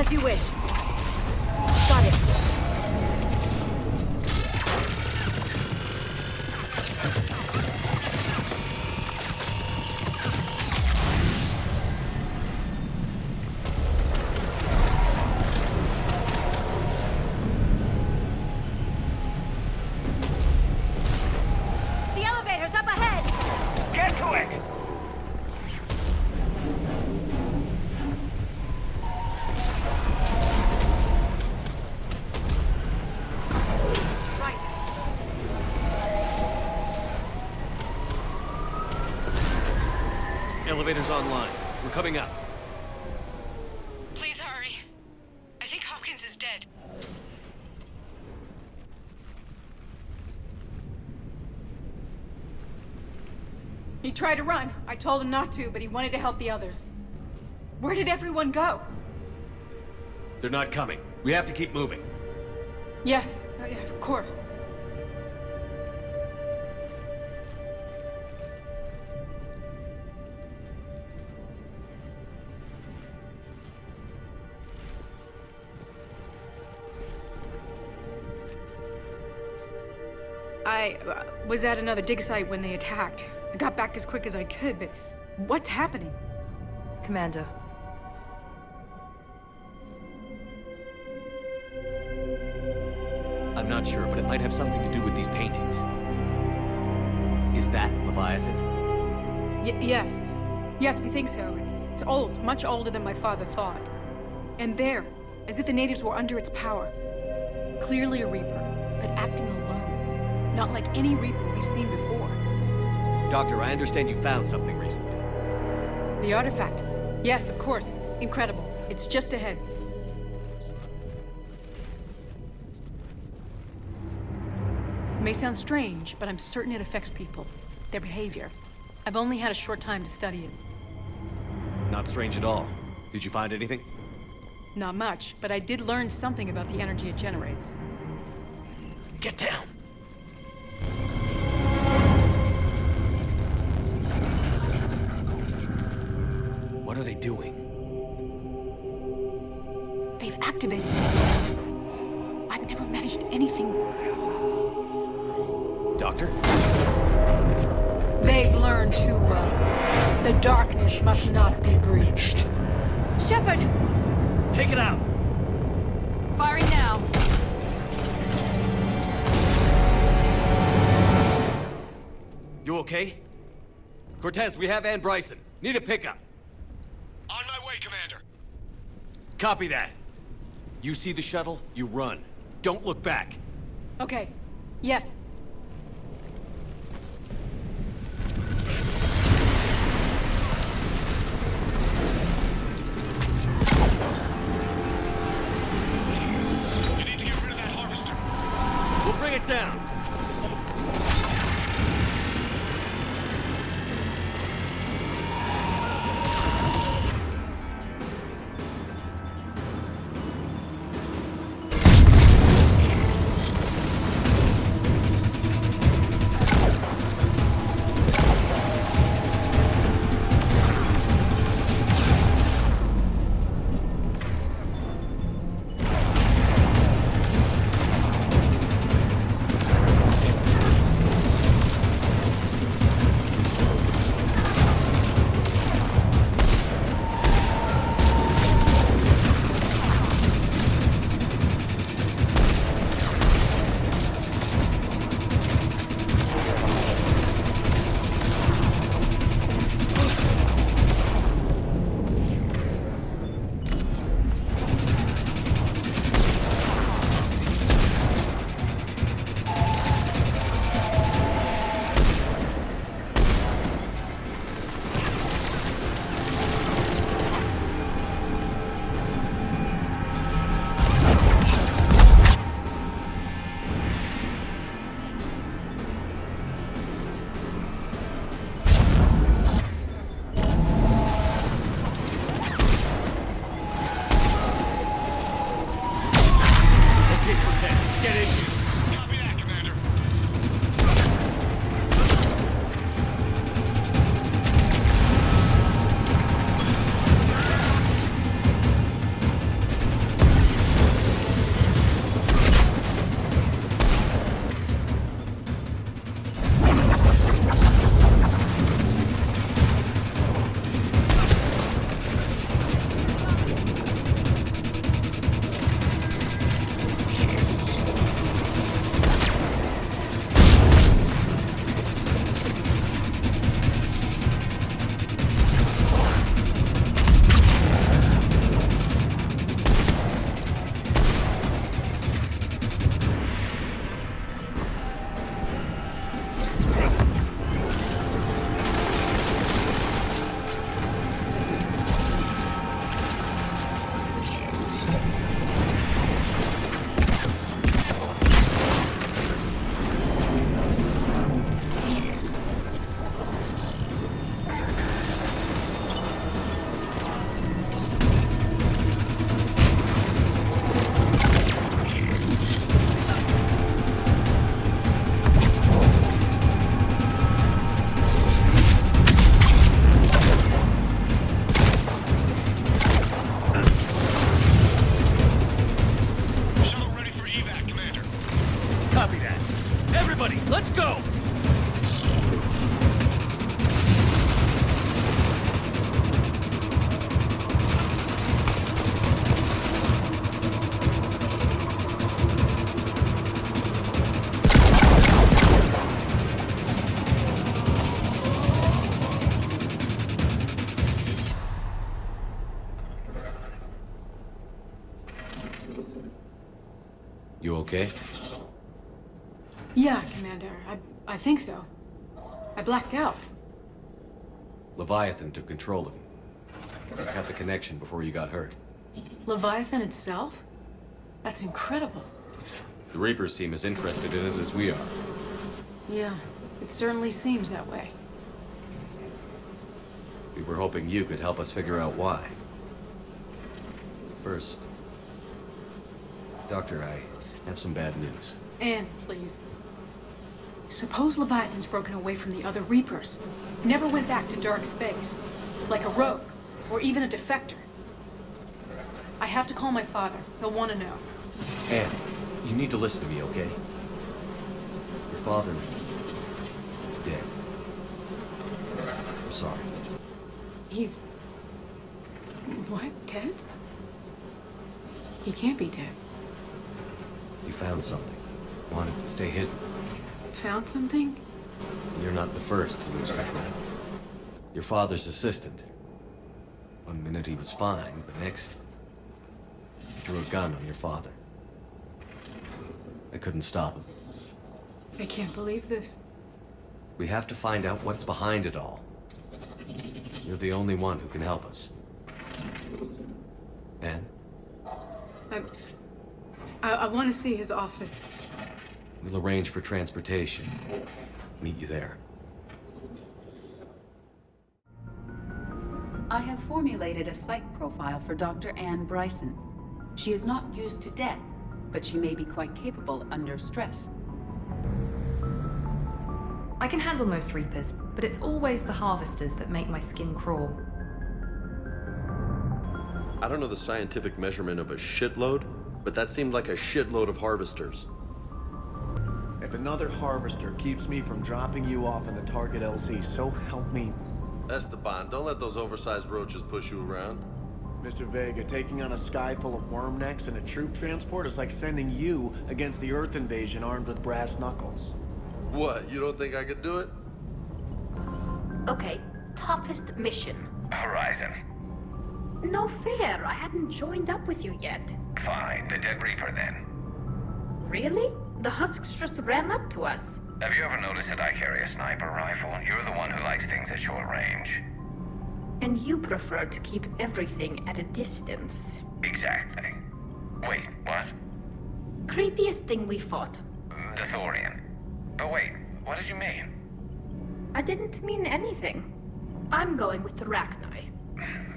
S18: As you wish. Got it.
S5: The elevator's up ahead!
S11: Get to it!
S4: Elevator's online. We're coming up.
S7: Please hurry. I think Hopkins is dead.
S8: He tried to run. I told him not to, but he wanted to help the others. Where did everyone go?
S4: They're not coming. We have to keep moving.
S8: Yes, yeah, of course. I was at another dig site when they attacked. I got back as quick as I could, but what's happening?
S9: Commander.
S4: I'm not sure, but it might have something to do with these paintings. Is that Leviathan?
S8: Yes. Yes, we think so. It's old, much older than my father thought. And there, as if the natives were under its power. Clearly a Reaper, but acting alone. Not like any Reaper we've seen before.
S4: Doctor, I understand you found something recently.
S8: The artifact. Yes, of course. Incredible. It's just ahead. It may sound strange, but I'm certain it affects people. Their behavior. I've only had a short time to study it.
S4: Not strange at all. Did you find anything?
S8: Not much, but I did learn something about the energy it generates.
S4: Get down! What are they doing?
S8: They've activated it. I've never managed anything.
S4: Doctor?
S8: They've learned too well. The darkness must not be breached. Shepard!
S4: Take it out!
S8: Firing now.
S4: You okay? Cortez, we have Ann Bryson. Need a pickup.
S20: On my way, Commander.
S4: Copy that. You see the shuttle, you run. Don't look back.
S8: Okay. Yes.
S20: You need to get rid of that harvester.
S4: We'll bring it down.
S1: everybody. Let's go!
S3: You okay?
S8: Yeah, Commander. I think so. I blacked out.
S3: Leviathan took control of you. Cut the connection before you got hurt.
S8: Leviathan itself? That's incredible.
S3: The Reapers seem as interested in it as we are.
S8: Yeah, it certainly seems that way.
S3: We were hoping you could help us figure out why. First, Doctor, I have some bad news.
S8: Anne, please. Suppose Leviathan's broken away from the other Reapers. Never went back to dark space. Like a rogue, or even a defector. I have to call my father. He'll want to know.
S3: Anne, you need to listen to me, okay? Your father is dead. I'm sorry.
S8: He's... what? Dead? He can't be dead.
S3: You found something. Wanted to stay hidden.
S8: Found something?
S3: You're not the first to lose control. Your father's assistant. One minute he was fine, the next... he drew a gun on your father. I couldn't stop him.
S8: I can't believe this.
S3: We have to find out what's behind it all. You're the only one who can help us. Anne?
S8: I want to see his office.
S3: We'll arrange for transportation. Meet you there.
S6: I have formulated a psych profile for Dr. Anne Bryson. She is not used to death, but she may be quite capable under stress.
S9: I can handle most Reapers, but it's always the Harvesters that make my skin crawl.
S21: I don't know the scientific measurement of a shitload, but that seemed like a shitload of Harvesters.
S10: If another Harvester keeps me from dropping you off in the target LZ, so help me.
S21: Esteban, don't let those oversized roaches push you around.
S10: Mr. Vega, taking on a sky full of worm necks and a troop transport is like sending you against the Earth invasion armed with brass knuckles.
S21: What, you don't think I could do it?
S23: Okay, toughest mission.
S11: Horizon.
S23: No fair, I hadn't joined up with you yet.
S11: Fine, the Dead Reaper then.
S23: Really? The Husks just ran up to us.
S11: Have you ever noticed that I carry a sniper rifle? You're the one who likes things at short range.
S23: And you prefer to keep everything at a distance.
S11: Exactly. Wait, what?
S23: Creepiest thing we fought.
S11: The Thorian. But wait, what did you mean?
S23: I didn't mean anything. I'm going with the Rachni.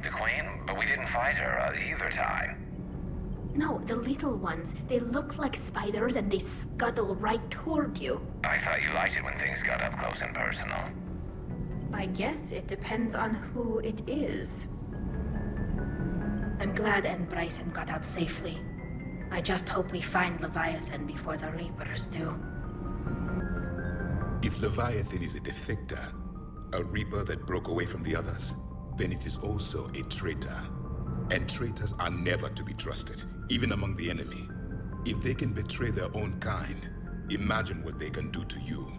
S11: The Queen? But we didn't fight her either time.
S23: No, the little ones. They look like spiders and they scuttle right toward you.
S11: I thought you liked it when things got up close and personal.
S23: I guess it depends on who it is. I'm glad Anne Bryson got out safely. I just hope we find Leviathan before the Reapers do.
S22: If Leviathan is a defector, a Reaper that broke away from the others, then it is also a traitor. And traitors are never to be trusted, even among the enemy. If they can betray their own kind, imagine what they can do to you.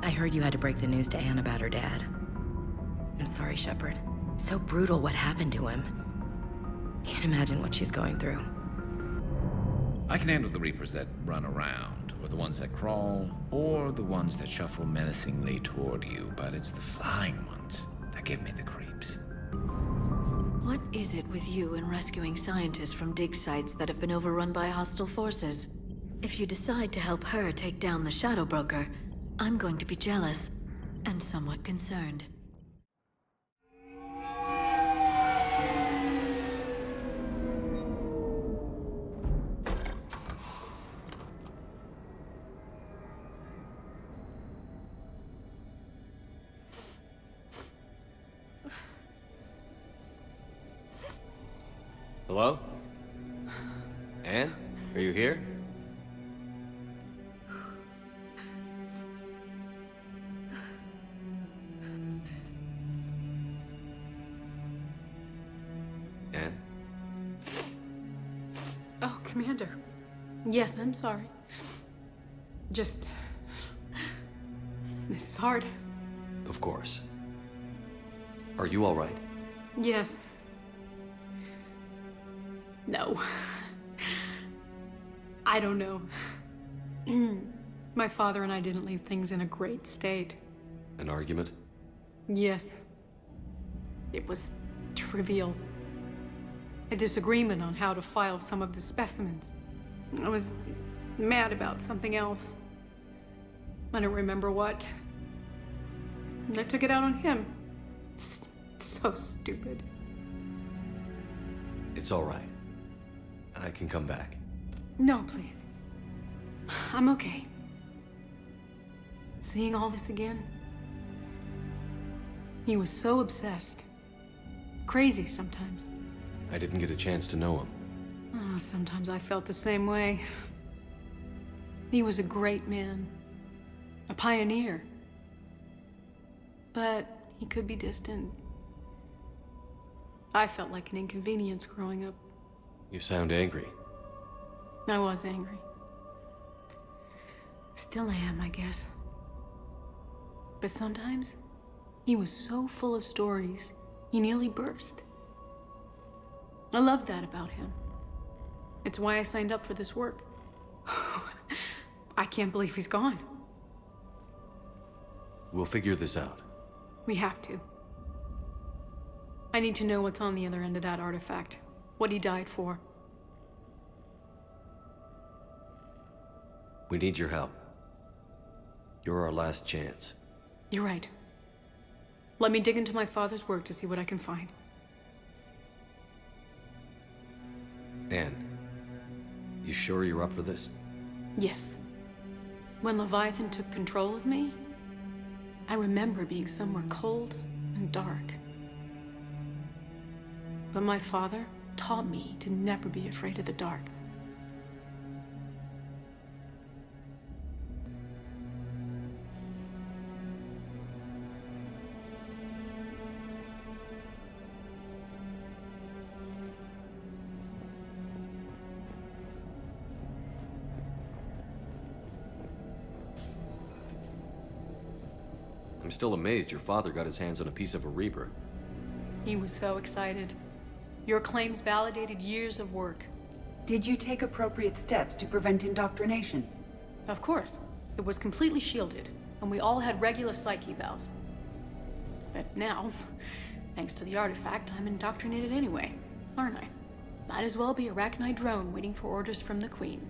S24: I heard you had to break the news to Anne about her dad. I'm sorry, Shepard. So brutal what happened to him. Can't imagine what she's going through.
S2: I can handle the Reapers that run around, or the ones that crawl, or the ones that shuffle menacingly toward you, but it's the flying ones that give me the creeps.
S18: What is it with you and rescuing scientists from dig sites that have been overrun by hostile forces? If you decide to help her take down the Shadow Broker, I'm going to be jealous and somewhat concerned.
S3: Hello? Anne? Are you here?
S8: Commander. Yes, I'm sorry. Just... This is hard.
S3: Of course. Are you all right?
S8: Yes. No. I don't know. My father and I didn't leave things in a great state.
S3: An argument?
S8: Yes. It was trivial. A disagreement on how to file some of the specimens. I was mad about something else. I don't remember what. I took it out on him. So stupid.
S3: It's all right. I can come back.
S8: No, please. I'm okay. Seeing all this again? He was so obsessed. Crazy sometimes.
S3: I didn't get a chance to know him.
S8: Oh, sometimes I felt the same way. He was a great man. A pioneer. But he could be distant. I felt like an inconvenience growing up.
S3: You sound angry.
S8: I was angry. Still am, I guess. But sometimes, he was so full of stories, he nearly burst. I loved that about him. It's why I signed up for this work. I can't believe he's gone.
S3: We'll figure this out.
S8: We have to. I need to know what's on the other end of that artifact. What he died for.
S3: We need your help. You're our last chance.
S8: You're right. Let me dig into my father's work to see what I can find.
S3: Anne, you sure you're up for this?
S8: Yes. When Leviathan took control of me, I remember being somewhere cold and dark. But my father taught me to never be afraid of the dark.
S4: I'm still amazed your father got his hands on a piece of a Reaper.
S8: He was so excited. Your claims validated years of work.
S6: Did you take appropriate steps to prevent indoctrination?
S8: Of course. It was completely shielded, and we all had regular psych evals. But now, thanks to the artifact, I'm indoctrinated anyway, aren't I? Might as well be a Arachnite drone waiting for orders from the Queen.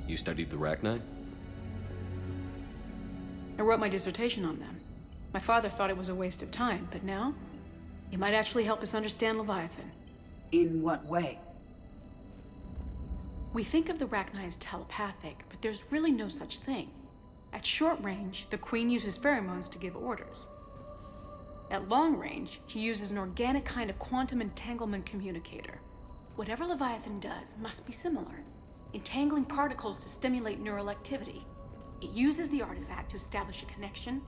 S4: You studied the Arachnite?
S8: I wrote my dissertation on them. My father thought it was a waste of time, but now, it might actually help us understand Leviathan.
S6: In what way?
S8: We think of the Arachnite as telepathic, but there's really no such thing. At short range, the Queen uses pheromones to give orders. At long range, she uses an organic kind of quantum entanglement communicator. Whatever Leviathan does must be similar, entangling particles to stimulate neural activity. It uses the artifact to establish a connection,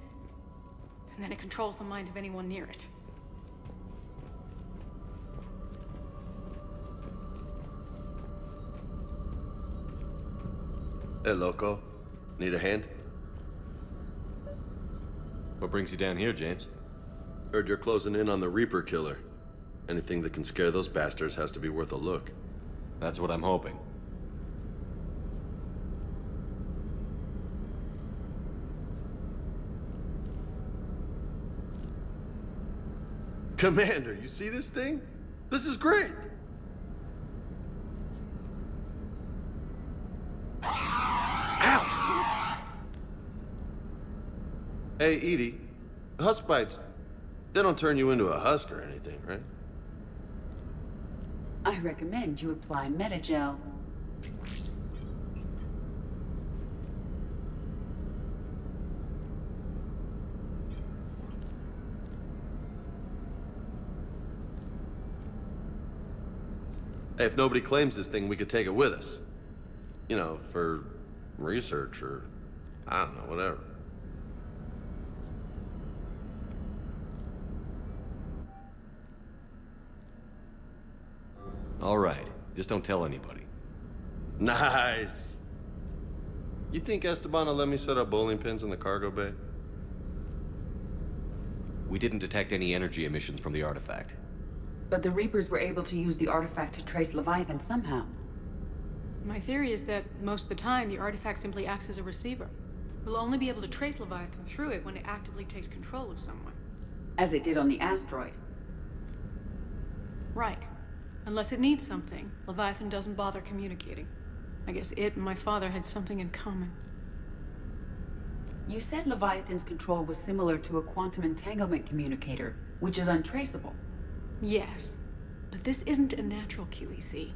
S8: and then it controls the mind of anyone near it.
S21: Hey, loco. Need a hand?
S4: What brings you down here, James?
S21: Heard you're closing in on the Reaper killer. Anything that can scare those bastards has to be worth a look.
S4: That's what I'm hoping.
S21: Commander, you see this thing? This is great! Ouch! Hey, Edie, husk bites, they don't turn you into a husk or anything, right?
S6: I recommend you apply Metagel.
S21: Hey, if nobody claims this thing, we could take it with us. You know, for research or, I don't know, whatever.
S4: All right. Just don't tell anybody.
S21: Nice. You think Esteban will let me set up bowling pins in the cargo bay?
S4: We didn't detect any energy emissions from the artifact.
S6: But the Reapers were able to use the artifact to trace Leviathan somehow.
S8: My theory is that most of the time, the artifact simply acts as a receiver. We'll only be able to trace Leviathan through it when it actively takes control of someone.
S6: As it did on the asteroid.
S8: Right. Unless it needs something, Leviathan doesn't bother communicating. I guess it and my father had something in common.
S6: You said Leviathan's control was similar to a quantum entanglement communicator, which is untraceable.
S8: Yes, but this isn't a natural QEC.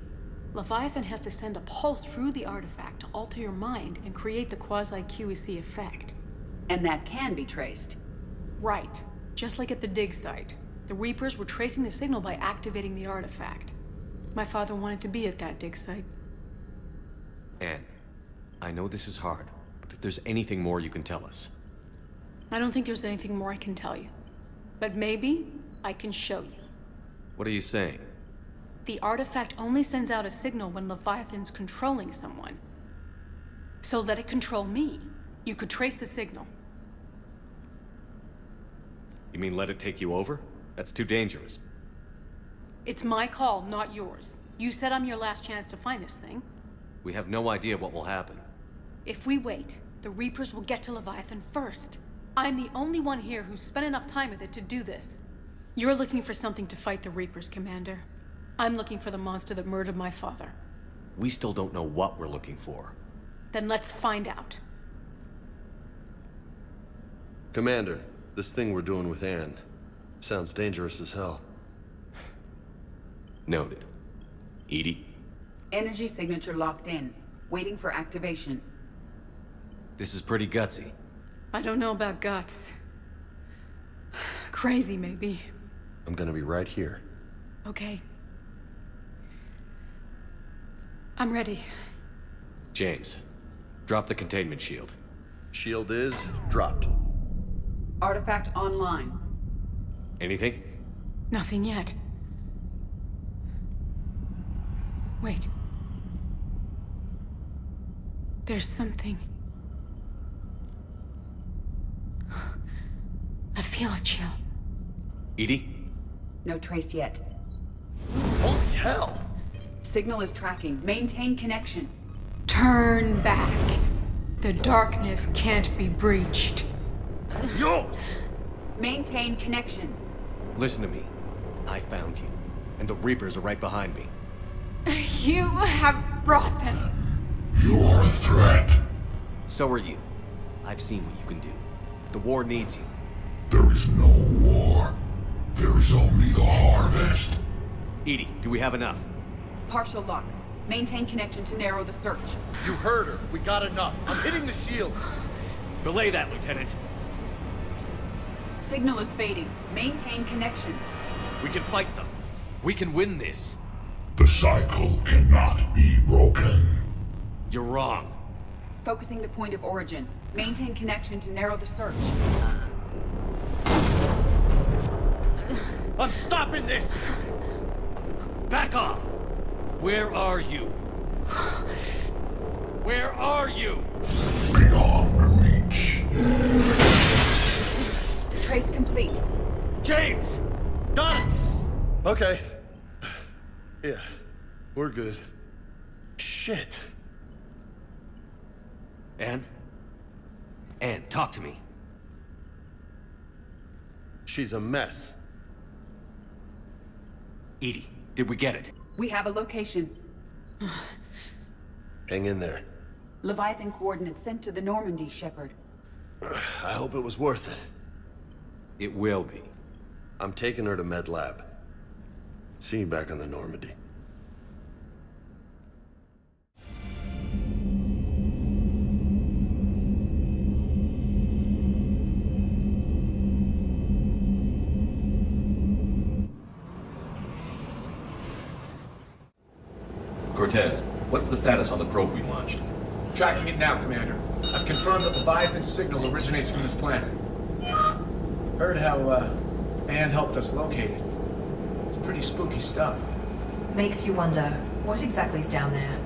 S8: Leviathan has to send a pulse through the artifact to alter your mind and create the quasi-QEC effect.
S6: And that can be traced.
S8: Right. Just like at the dig site. The Reapers were tracing the signal by activating the artifact. My father wanted to be at that dig site.
S4: Anne, I know this is hard, but if there's anything more you can tell us.
S8: I don't think there's anything more I can tell you. But maybe I can show you.
S4: What are you saying?
S8: The artifact only sends out a signal when Leviathan's controlling someone. So let it control me. You could trace the signal.
S4: You mean let it take you over? That's too dangerous.
S8: It's my call, not yours. You said I'm your last chance to find this thing.
S4: We have no idea what will happen.
S8: If we wait, the Reapers will get to Leviathan first. I'm the only one here who's spent enough time with it to do this. You're looking for something to fight the Reapers, Commander. I'm looking for the monster that murdered my father.
S4: We still don't know what we're looking for.
S8: Then let's find out.
S21: Commander, this thing we're doing with Anne sounds dangerous as hell.
S4: Noted. Edie?
S6: Energy signature locked in, waiting for activation.
S4: This is pretty gutsy.
S8: I don't know about guts. Crazy, maybe.
S21: I'm gonna be right here.
S8: Okay. I'm ready.
S4: James, drop the containment shield.
S21: Shield is dropped.
S6: Artifact online.
S4: Anything?
S8: Nothing yet. Wait. There's something. I feel a chill.
S4: Edie?
S6: No trace yet.
S21: Holy hell!
S6: Signal is tracking. Maintain connection.
S8: Turn back. The darkness can't be breached.
S21: Yo!
S6: Maintain connection.
S4: Listen to me. I found you, and the Reapers are right behind me.
S8: You have brought them.
S17: You are a threat.
S4: So are you. I've seen what you can do. The war needs you.
S17: There is no war. There is only the harvest.
S4: Edie, do we have enough?
S6: Partial lock. Maintain connection to narrow the search.
S21: You heard her. We got enough. I'm hitting the shield.
S4: Belay that, Lieutenant.
S6: Signal is fading. Maintain connection.
S4: We can fight them. We can win this.
S17: The cycle cannot be broken.
S4: You're wrong.
S6: Focusing the point of origin. Maintain connection to narrow the search.
S4: I'm stopping this! Back off! Where are you? Where are you?
S17: Beyond reach.
S6: Trace complete.
S4: James!
S21: Got it! Okay. Yeah, we're good. Shit.
S4: Anne? Anne, talk to me.
S21: She's a mess.
S4: Edie, did we get it?
S6: We have a location.
S21: Hang in there.
S6: Leviathan coordinates sent to the Normandy, Shepard.
S21: I hope it was worth it.
S4: It will be.
S21: I'm taking her to Med Lab. See you back on the Normandy.
S4: Cortez, what's the status on the probe we launched?
S10: Tracking it now, Commander. I've confirmed that Leviathan's signal originates from this planet. Heard how, Anne helped us locate it. It's pretty spooky stuff.
S9: Makes you wonder, what exactly's down there?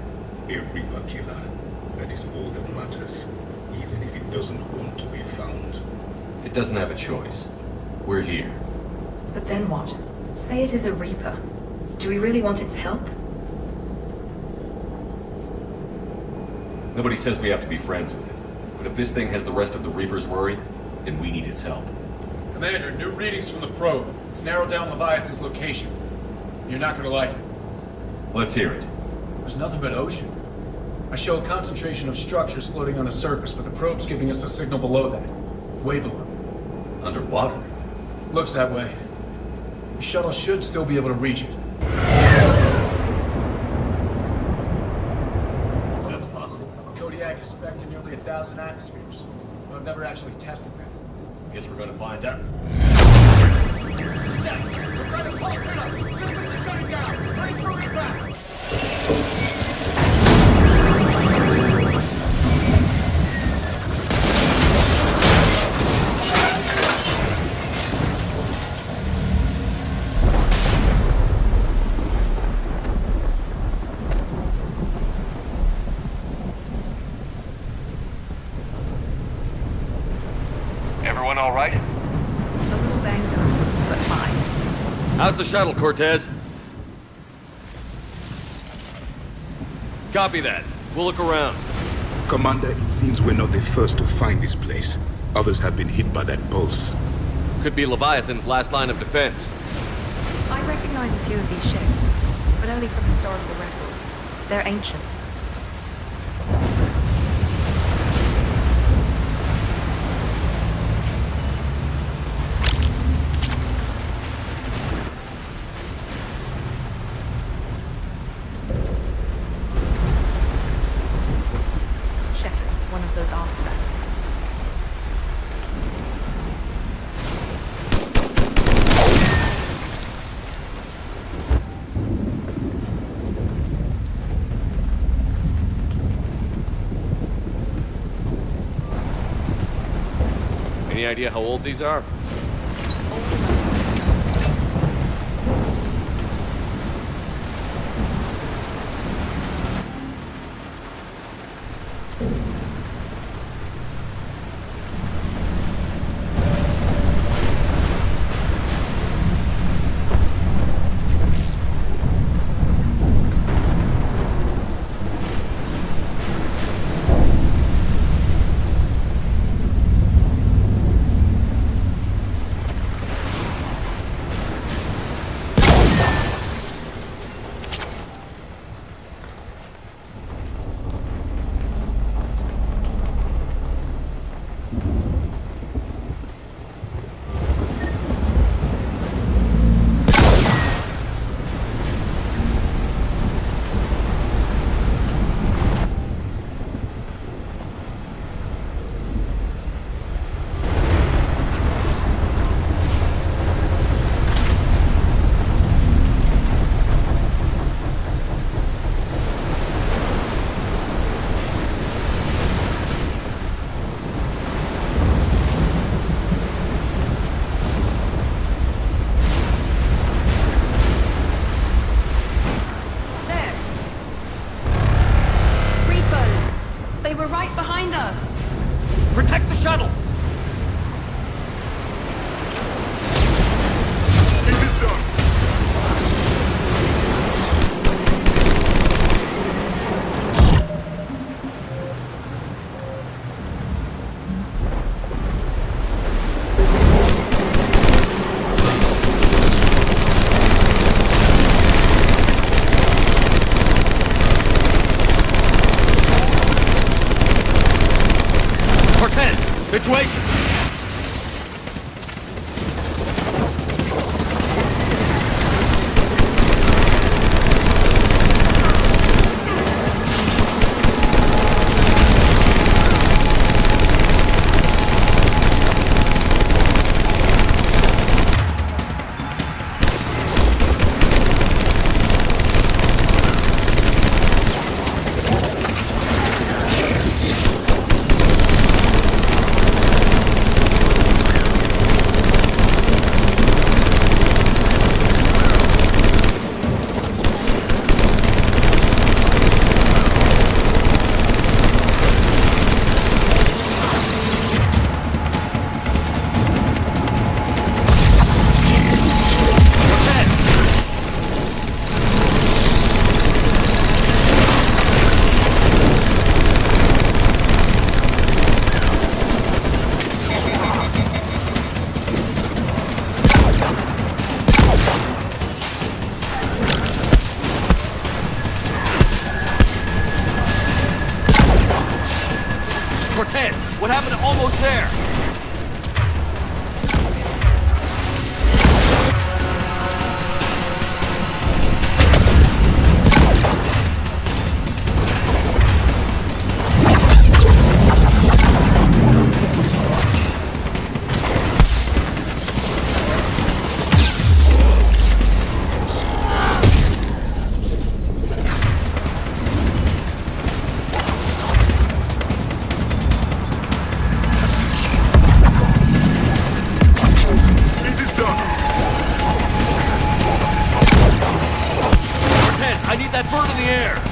S22: A Reaper killer. That is all that matters, even if it doesn't want to be found.
S4: It doesn't have a choice. We're here.
S9: But then what? Say it is a Reaper. Do we really want its help?
S4: Nobody says we have to be friends with it. But if this thing has the rest of the Reapers worried, then we need its help.
S1: Commander, new readings from the probe. It's narrowed down Leviathan's location. You're not gonna like it.
S4: Let's hear it.
S1: There's nothing but ocean. I show a concentration of structures floating on the surface, but the probe's giving us a signal below that. Way below.
S4: Underwater?
S1: Looks that way. The shuttle should still be able to reach it.
S4: That's possible.
S1: Kodiak is spec'd to nearly 1,000 atmospheres. But I've never actually tested that.
S4: Guess we're gonna find out. Everyone all right?
S9: A little banged up, but fine.
S4: How's the shuttle, Cortez? Copy that. We'll look around.
S22: Commander, it seems we're not the first to find this place. Others have been hit by that pulse.
S4: Could be Leviathan's last line of defense.
S9: I recognize a few of these ships, but only from historical records. They're ancient. One of those artifacts.
S4: Any idea how old these are? Protect the shuttle! Situation! What happened to almost there? I need that bird in the air!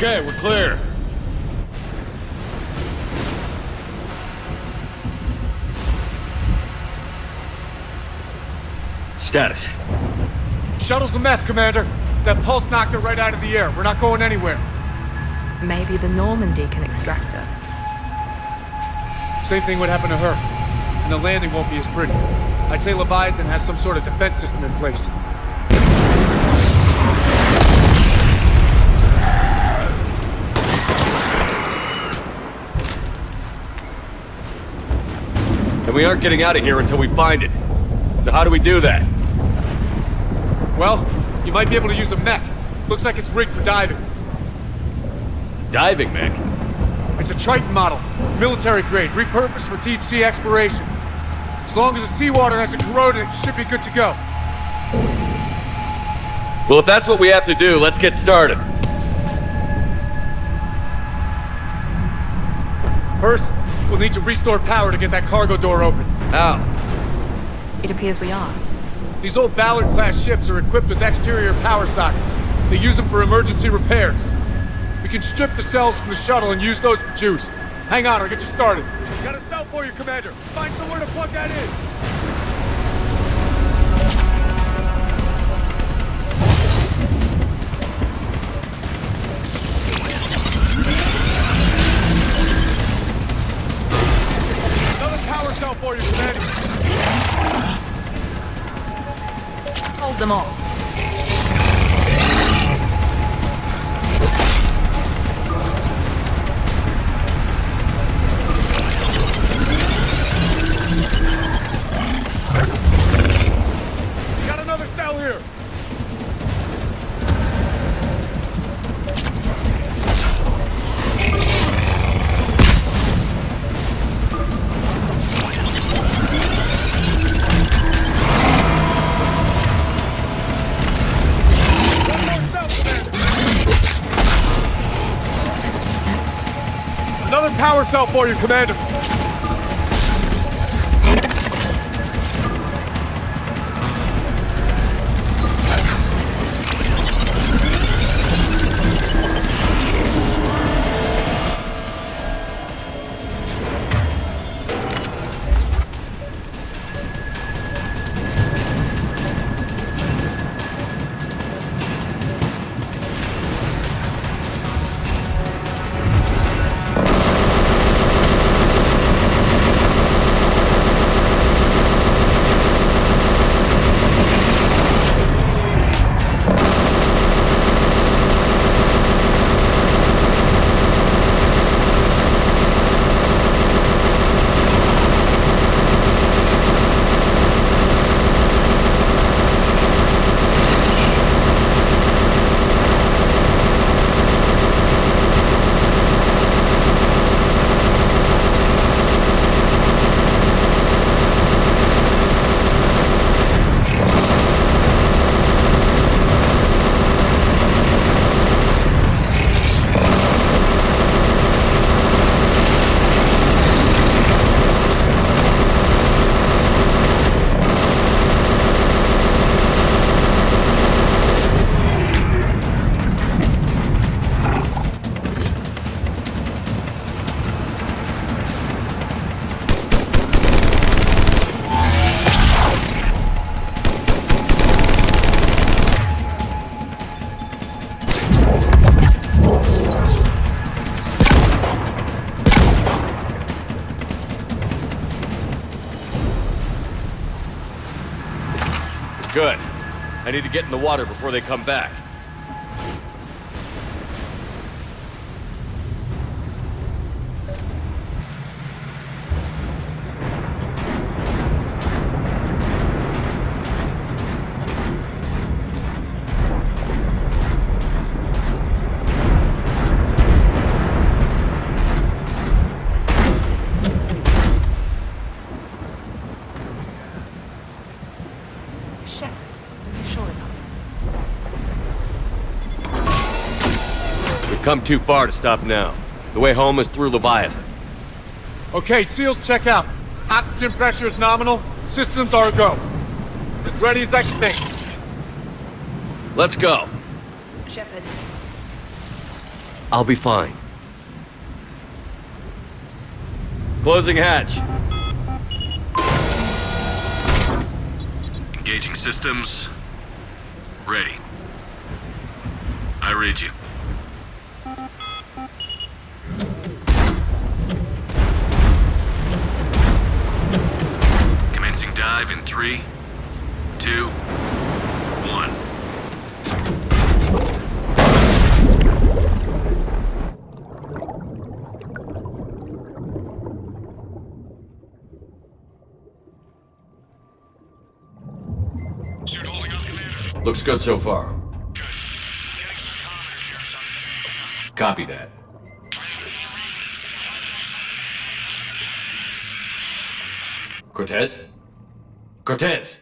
S4: Okay, we're clear. Status.
S12: shuttle's a mess, Commander. That pulse knocked it right out of the air. We're not going anywhere.
S9: Maybe the Normandy can extract us.
S12: Same thing would happen to her. And the landing won't be as pretty. I'd say Leviathan has some sort of defense system in place.
S4: And we aren't getting out of here until we find it. So how do we do that?
S12: Well, you might be able to use a mech. Looks like it's rigged for diving.
S4: Diving mech?
S12: It's a Triton model. Military grade, repurposed for deep sea exploration. As long as the seawater hasn't corroded, it should be good to go.
S4: Well, if that's what we have to do, let's get started.
S12: First, we'll need to restore power to get that cargo door open.
S4: How?
S9: It appears we are.
S12: These old Ballard-class ships are equipped with exterior power sockets. They use them for emergency repairs. We can strip the cells from the shuttle and use those for juice. Hang on, I'll get you started. Got a cell for you, Commander. Find somewhere to plug that in. Another power cell for you, Commander.
S9: Hold them all.
S12: Got another cell here. Another power cell for you, Commander.
S4: Good. I need to get in the water before they come back. Come too far to stop now. The way home is through Leviathan.
S12: Okay, SEALs check out. Oxygen pressure is nominal. Systems are a go. As ready as I can stay.
S4: Let's go.
S9: Shepard.
S4: I'll be fine. Closing hatch.
S13: Engaging systems. Ready. I read you. Commencing dive in 3, 2, 1.
S20: Suit holding up, Commander.
S4: Looks good so far. Copy that. Cortez? Cortez!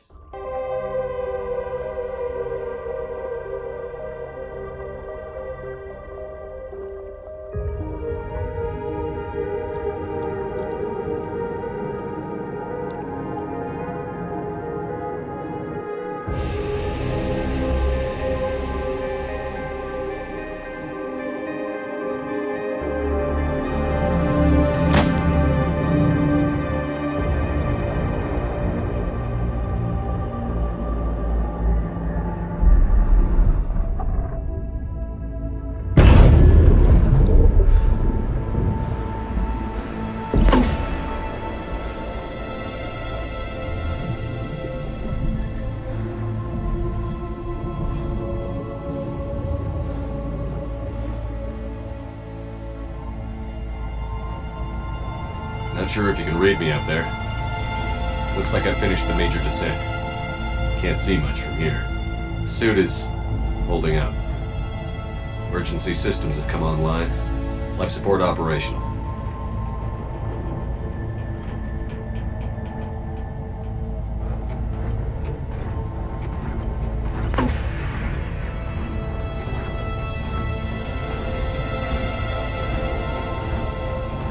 S4: Not sure if you can read me up there. Looks like I finished the major descent. Can't see much from here. Suit is holding up. Emergency systems have come online. Life support operational.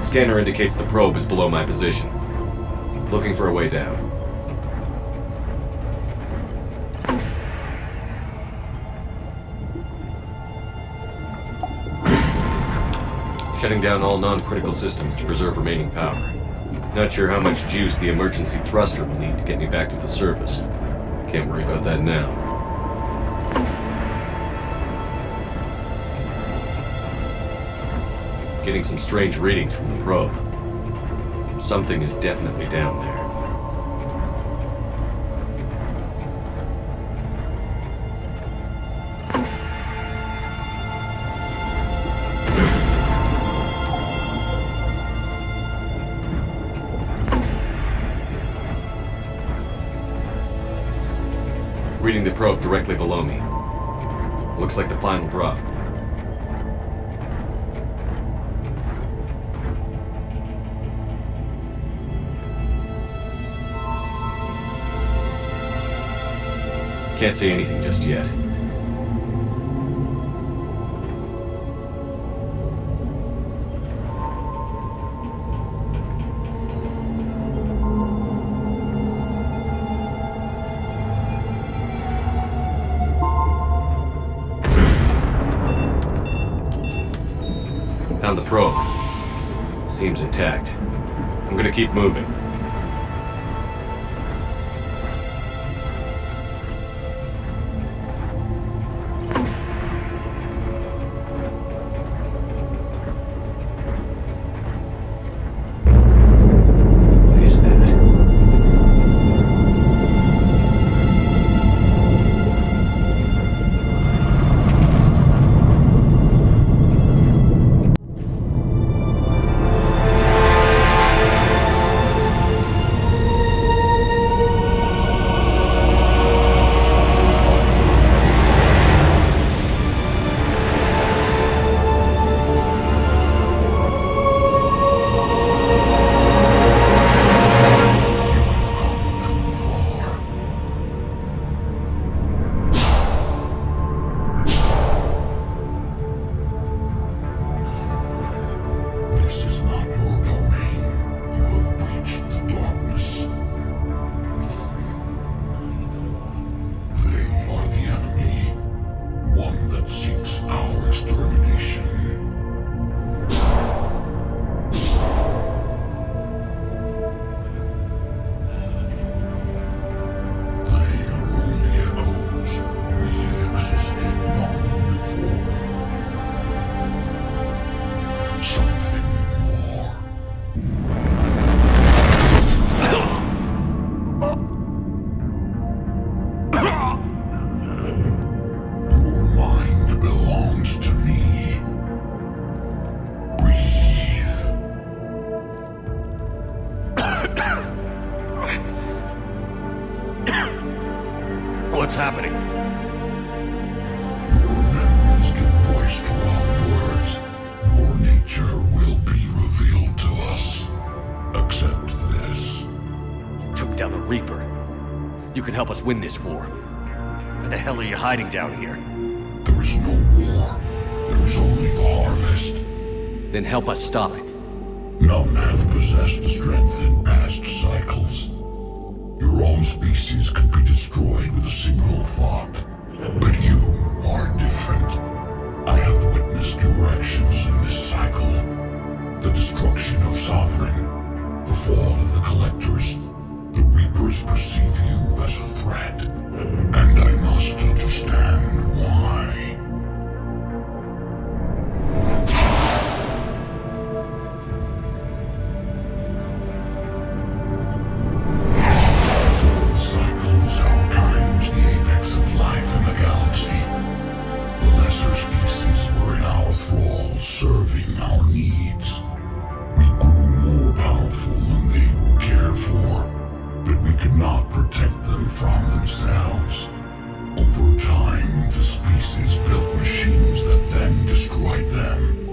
S4: Scanner indicates the probe is below my position. Looking for a way down. Shutting down all non-critical systems to preserve remaining power. Not sure how much juice the emergency thruster will need to get me back to the surface. Can't worry about that now. Getting some strange readings from the probe. Something is definitely down there. Reading the probe directly below me. Looks like the final drop. Can't see anything just yet. Found the probe. Seems intact. I'm gonna keep moving.
S3: What's happening?
S17: Your memories give voice to our words. Your nature will be revealed to us. Accept this.
S3: You took down the Reaper. You could help us win this war. Why the hell are you hiding down here?
S17: There is no war. There is only the harvest.
S3: Then help us stop it.
S17: None have possessed the strength in past cycles. Your own species could be destroyed with a single thought. But you are different. I have witnessed your actions in this cycle. The destruction of Sovereign, the fall of the Collectors. The Reapers perceive you as a threat. And I must understand why. Serving our needs. We grew more powerful than they were cared for, but we could not protect them from themselves. Over time, the species built machines that then destroyed them.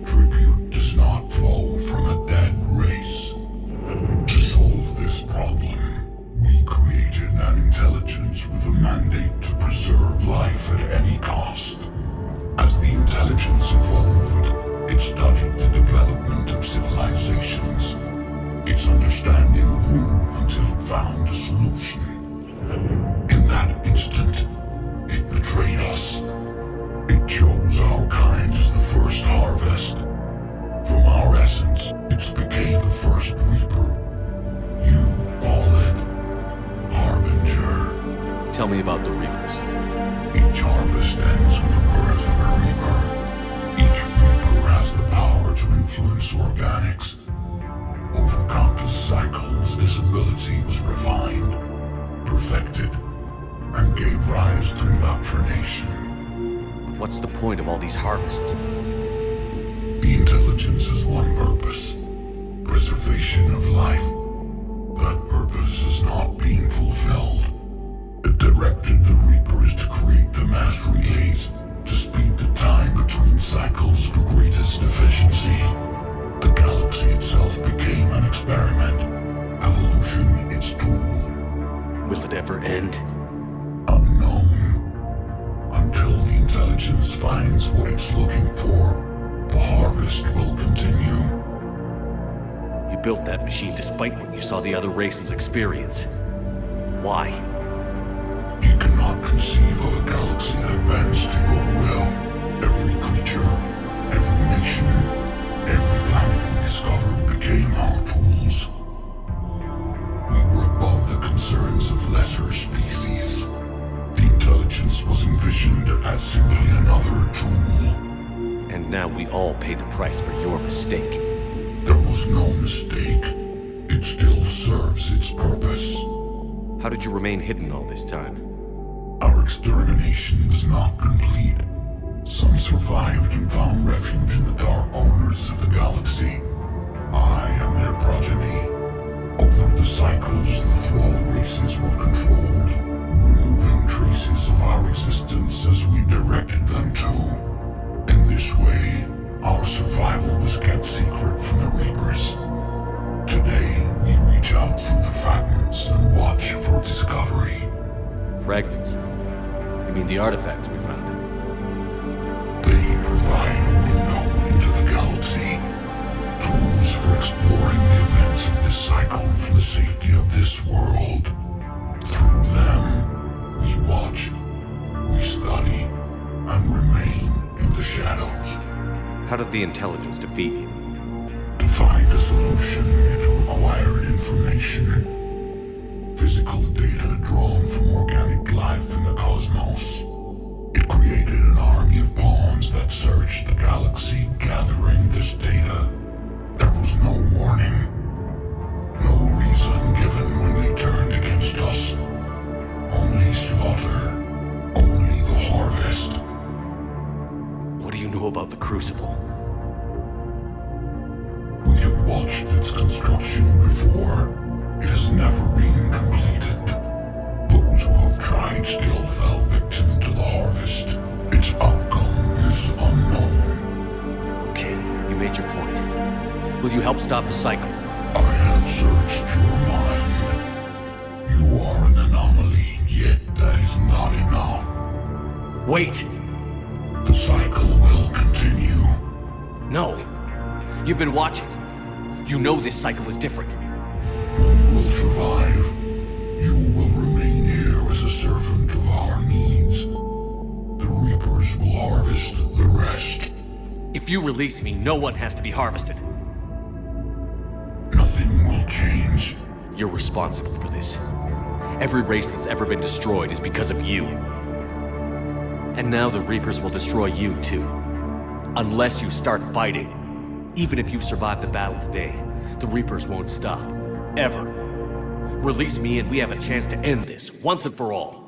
S17: Tribute does not flow from a dead race. To solve this problem, we created an intelligence with a mandate to preserve life at any cost. As the intelligence evolved, it studied the development of civilizations. Its understanding grew until it found a solution. In that instant, it betrayed us. It chose our kind as the first harvest. From our essence, it became the first Reaper. You call it Harbinger.
S3: Tell me about the Reapers.
S17: Each harvest ends with the birth of a Reaper. Each Reaper has the power to influence organics. Over countless cycles, this ability was refined, perfected, and gave rise to indoctrination.
S3: What's the point of all these harvests?
S17: The intelligence has one purpose: preservation of life. That purpose is not being fulfilled. It directed the Reapers to create the mass relays to speed the time between cycles for greatest efficiency. The galaxy itself became an experiment, evolution its tool.
S3: Will it ever end?
S17: Unknown. Until the intelligence finds what it's looking for, the harvest will continue.
S3: You built that machine despite what you saw the other races experience. Why?
S17: You cannot conceive of a galaxy that bends to your will. Every creature, every nation, every planet we discovered became our tools. We were above the concerns of lesser species. The intelligence was envisioned as simply another tool.
S3: And now we all pay the price for your mistake.
S17: There was no mistake. It still serves its purpose.
S3: How did you remain hidden all this time?
S17: Our extermination was not complete. Some survived and found refuge in the dark corners of the galaxy. I am their progeny. Over the cycles, the thrall races were controlled, removing traces of our existence as we directed them to. In this way, our survival was kept secret from the Reapers. Today, we reach out through the fragments and watch for discovery.
S3: Fragments? You mean the artifacts we found?
S17: They provide a window into the galaxy. Tools for exploring the events of this cycle for the safety of this world. Through them, we watch, we study, and remain in the shadows.
S3: How did the intelligence defeat you?
S17: To find a solution, it required information. Physical data drawn from organic life in the cosmos. It created an army of pawns that searched the galaxy, gathering this data. There was no warning. No reason given when they turned against us. Only slaughter. Only the harvest.
S3: What do you know about the Crucible?
S17: We had watched its construction before searched your mind. You are an anomaly, yet that is not enough.
S3: Wait!
S17: The cycle will continue.
S3: No. You've been watching. You know this cycle is different.
S17: You will survive. You will remain here as a servant of our needs. The Reapers will harvest the rest.
S3: If you release me, no one has to be harvested.
S17: Nothing will change.
S3: You're responsible for this. Every race that's ever been destroyed is because of you. And now the Reapers will destroy you too. Unless you start fighting. Even if you survive the battle today, the Reapers won't stop. Ever. Release me and we have a chance to end this, once and for all.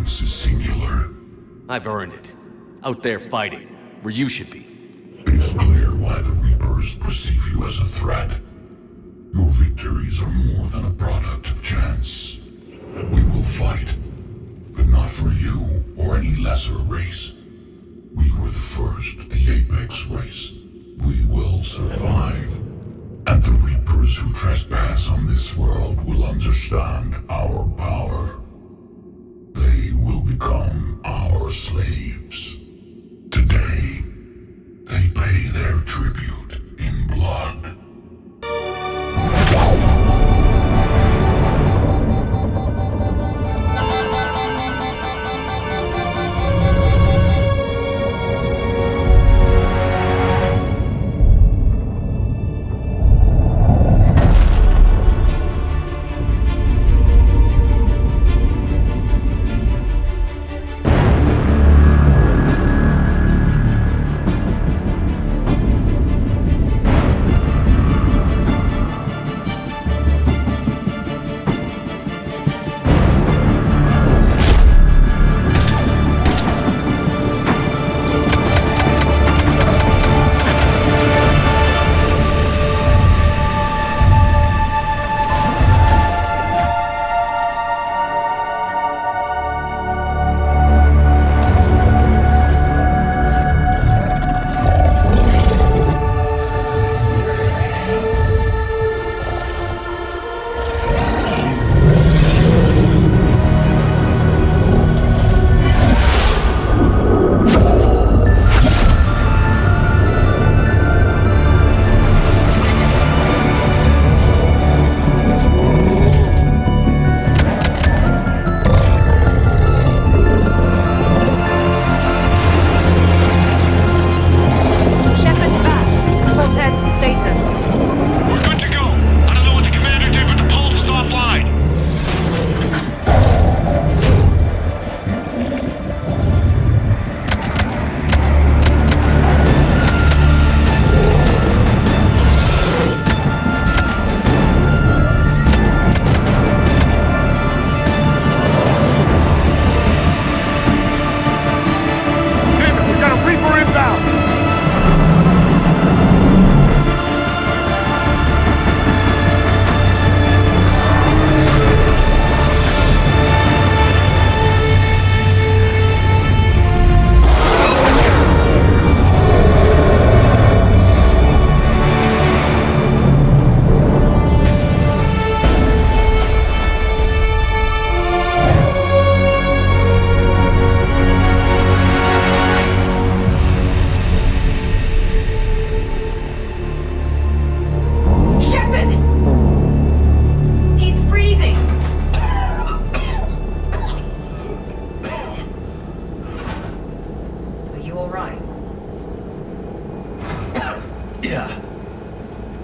S17: Is singular.
S3: I've earned it. Out there fighting, where you should be.
S17: It is clear why the Reapers perceive you as a threat. Your victories are more than a product of chance. We will fight, but not for you or any lesser race. We were the first, the Apex race. We will survive. And the Reapers who trespass on this world will understand our power. They will become our slaves. Today, they pay their tribute in blood.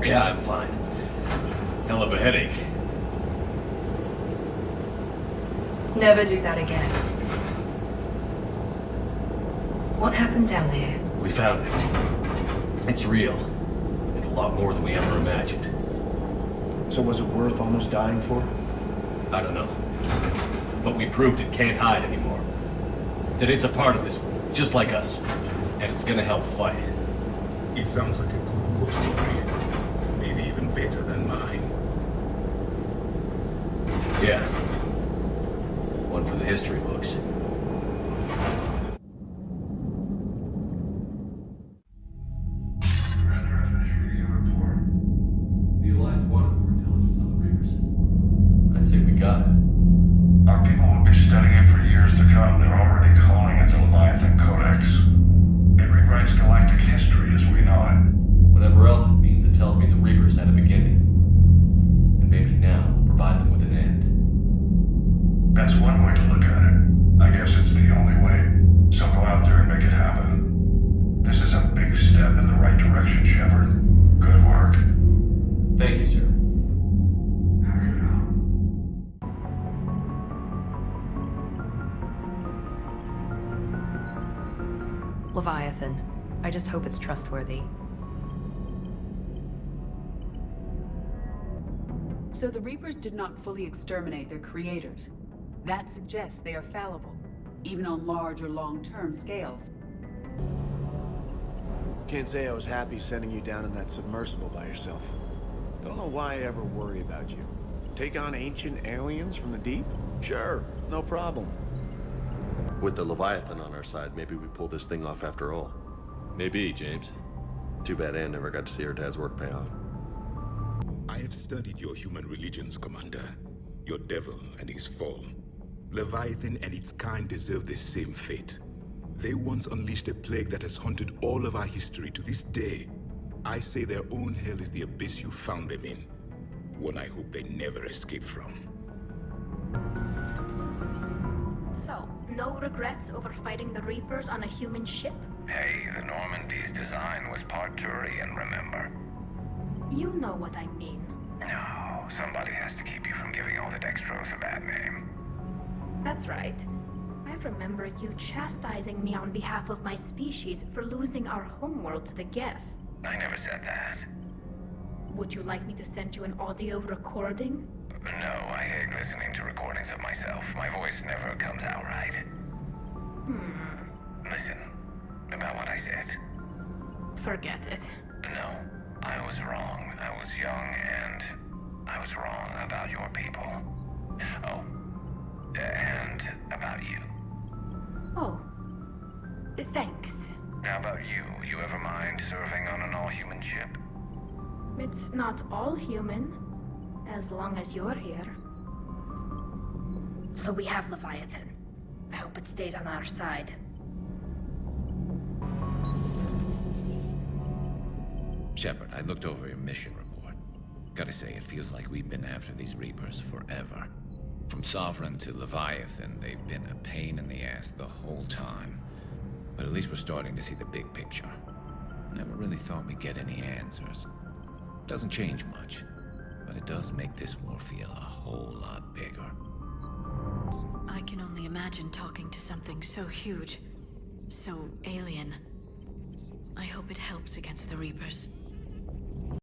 S3: Yeah, I'm fine. Hell of a headache.
S9: Never do that again. What happened down there?
S3: We found it. It's real. And a lot more than we ever imagined.
S10: So was it worth almost dying for?
S3: I don't know. But we proved it can't hide anymore. That it's a part of this world, just like us. And it's gonna help fight.
S22: It sounds like a good war story. Maybe even better than mine.
S3: Yeah. One for the history books. The Alliance wanted more intelligence on the Reapers. I'd say we got it.
S17: Our people will be studying it for years to come. They're already calling it the Leviathan Codex. It rewrites galactic history as we know it.
S3: Whatever else it means, it tells me the Reapers had a beginning. And maybe now we'll provide them with an end.
S17: That's one way to look at it. I guess it's the only way. So go out there and make it happen. This is a big step in the right direction, Shepard. Good work.
S3: Thank you, sir.
S9: Leviathan. I just hope it's trustworthy.
S6: So the Reapers did not fully exterminate their creators. That suggests they are fallible, even on large or long-term scales.
S10: Can't say I was happy sending you down in that submersible by yourself. Don't know why I ever worry about you. Take on ancient aliens from the deep? Sure, no problem.
S21: With the Leviathan on our side, maybe we pull this thing off after all.
S4: Maybe, James.
S21: Too bad Anne never got to see her dad's work pay off.
S22: I have studied your human religions, Commander. Your devil and his fall. Leviathan and its kind deserve the same fate. They once unleashed a plague that has haunted all of our history to this day. I say their own hell is the abyss you found them in. One I hope they never escape from.
S23: So, no regrets over fighting the Reapers on a human ship?
S2: Hey, the Normandy's design was part Turian, remember?
S23: You know what I mean.
S2: No, somebody has to keep you from giving all the Dextros a bad name.
S23: That's right. I remember you chastising me on behalf of my species for losing our homeworld to the Geth.
S2: I never said that.
S23: Would you like me to send you an audio recording?
S2: No, I hate listening to recordings of myself. My voice never comes out right. Listen, about what I said.
S23: Forget it.
S2: No, I was wrong. I was young and I was wrong about your people. Oh, and about you.
S23: Oh, thanks.
S2: How about you? You ever mind serving on an all-human ship?
S23: It's not all human, as long as you're here. So we have Leviathan. I hope it stays on our side.
S2: Shepard, I looked over your mission report. Gotta say, it feels like we've been after these Reapers forever. From Sovereign to Leviathan, they've been a pain in the ass the whole time. But at least we're starting to see the big picture. Never really thought we'd get any answers. Doesn't change much, but it does make this war feel a whole lot bigger.
S18: I can only imagine talking to something so huge, so alien. I hope it helps against the Reapers.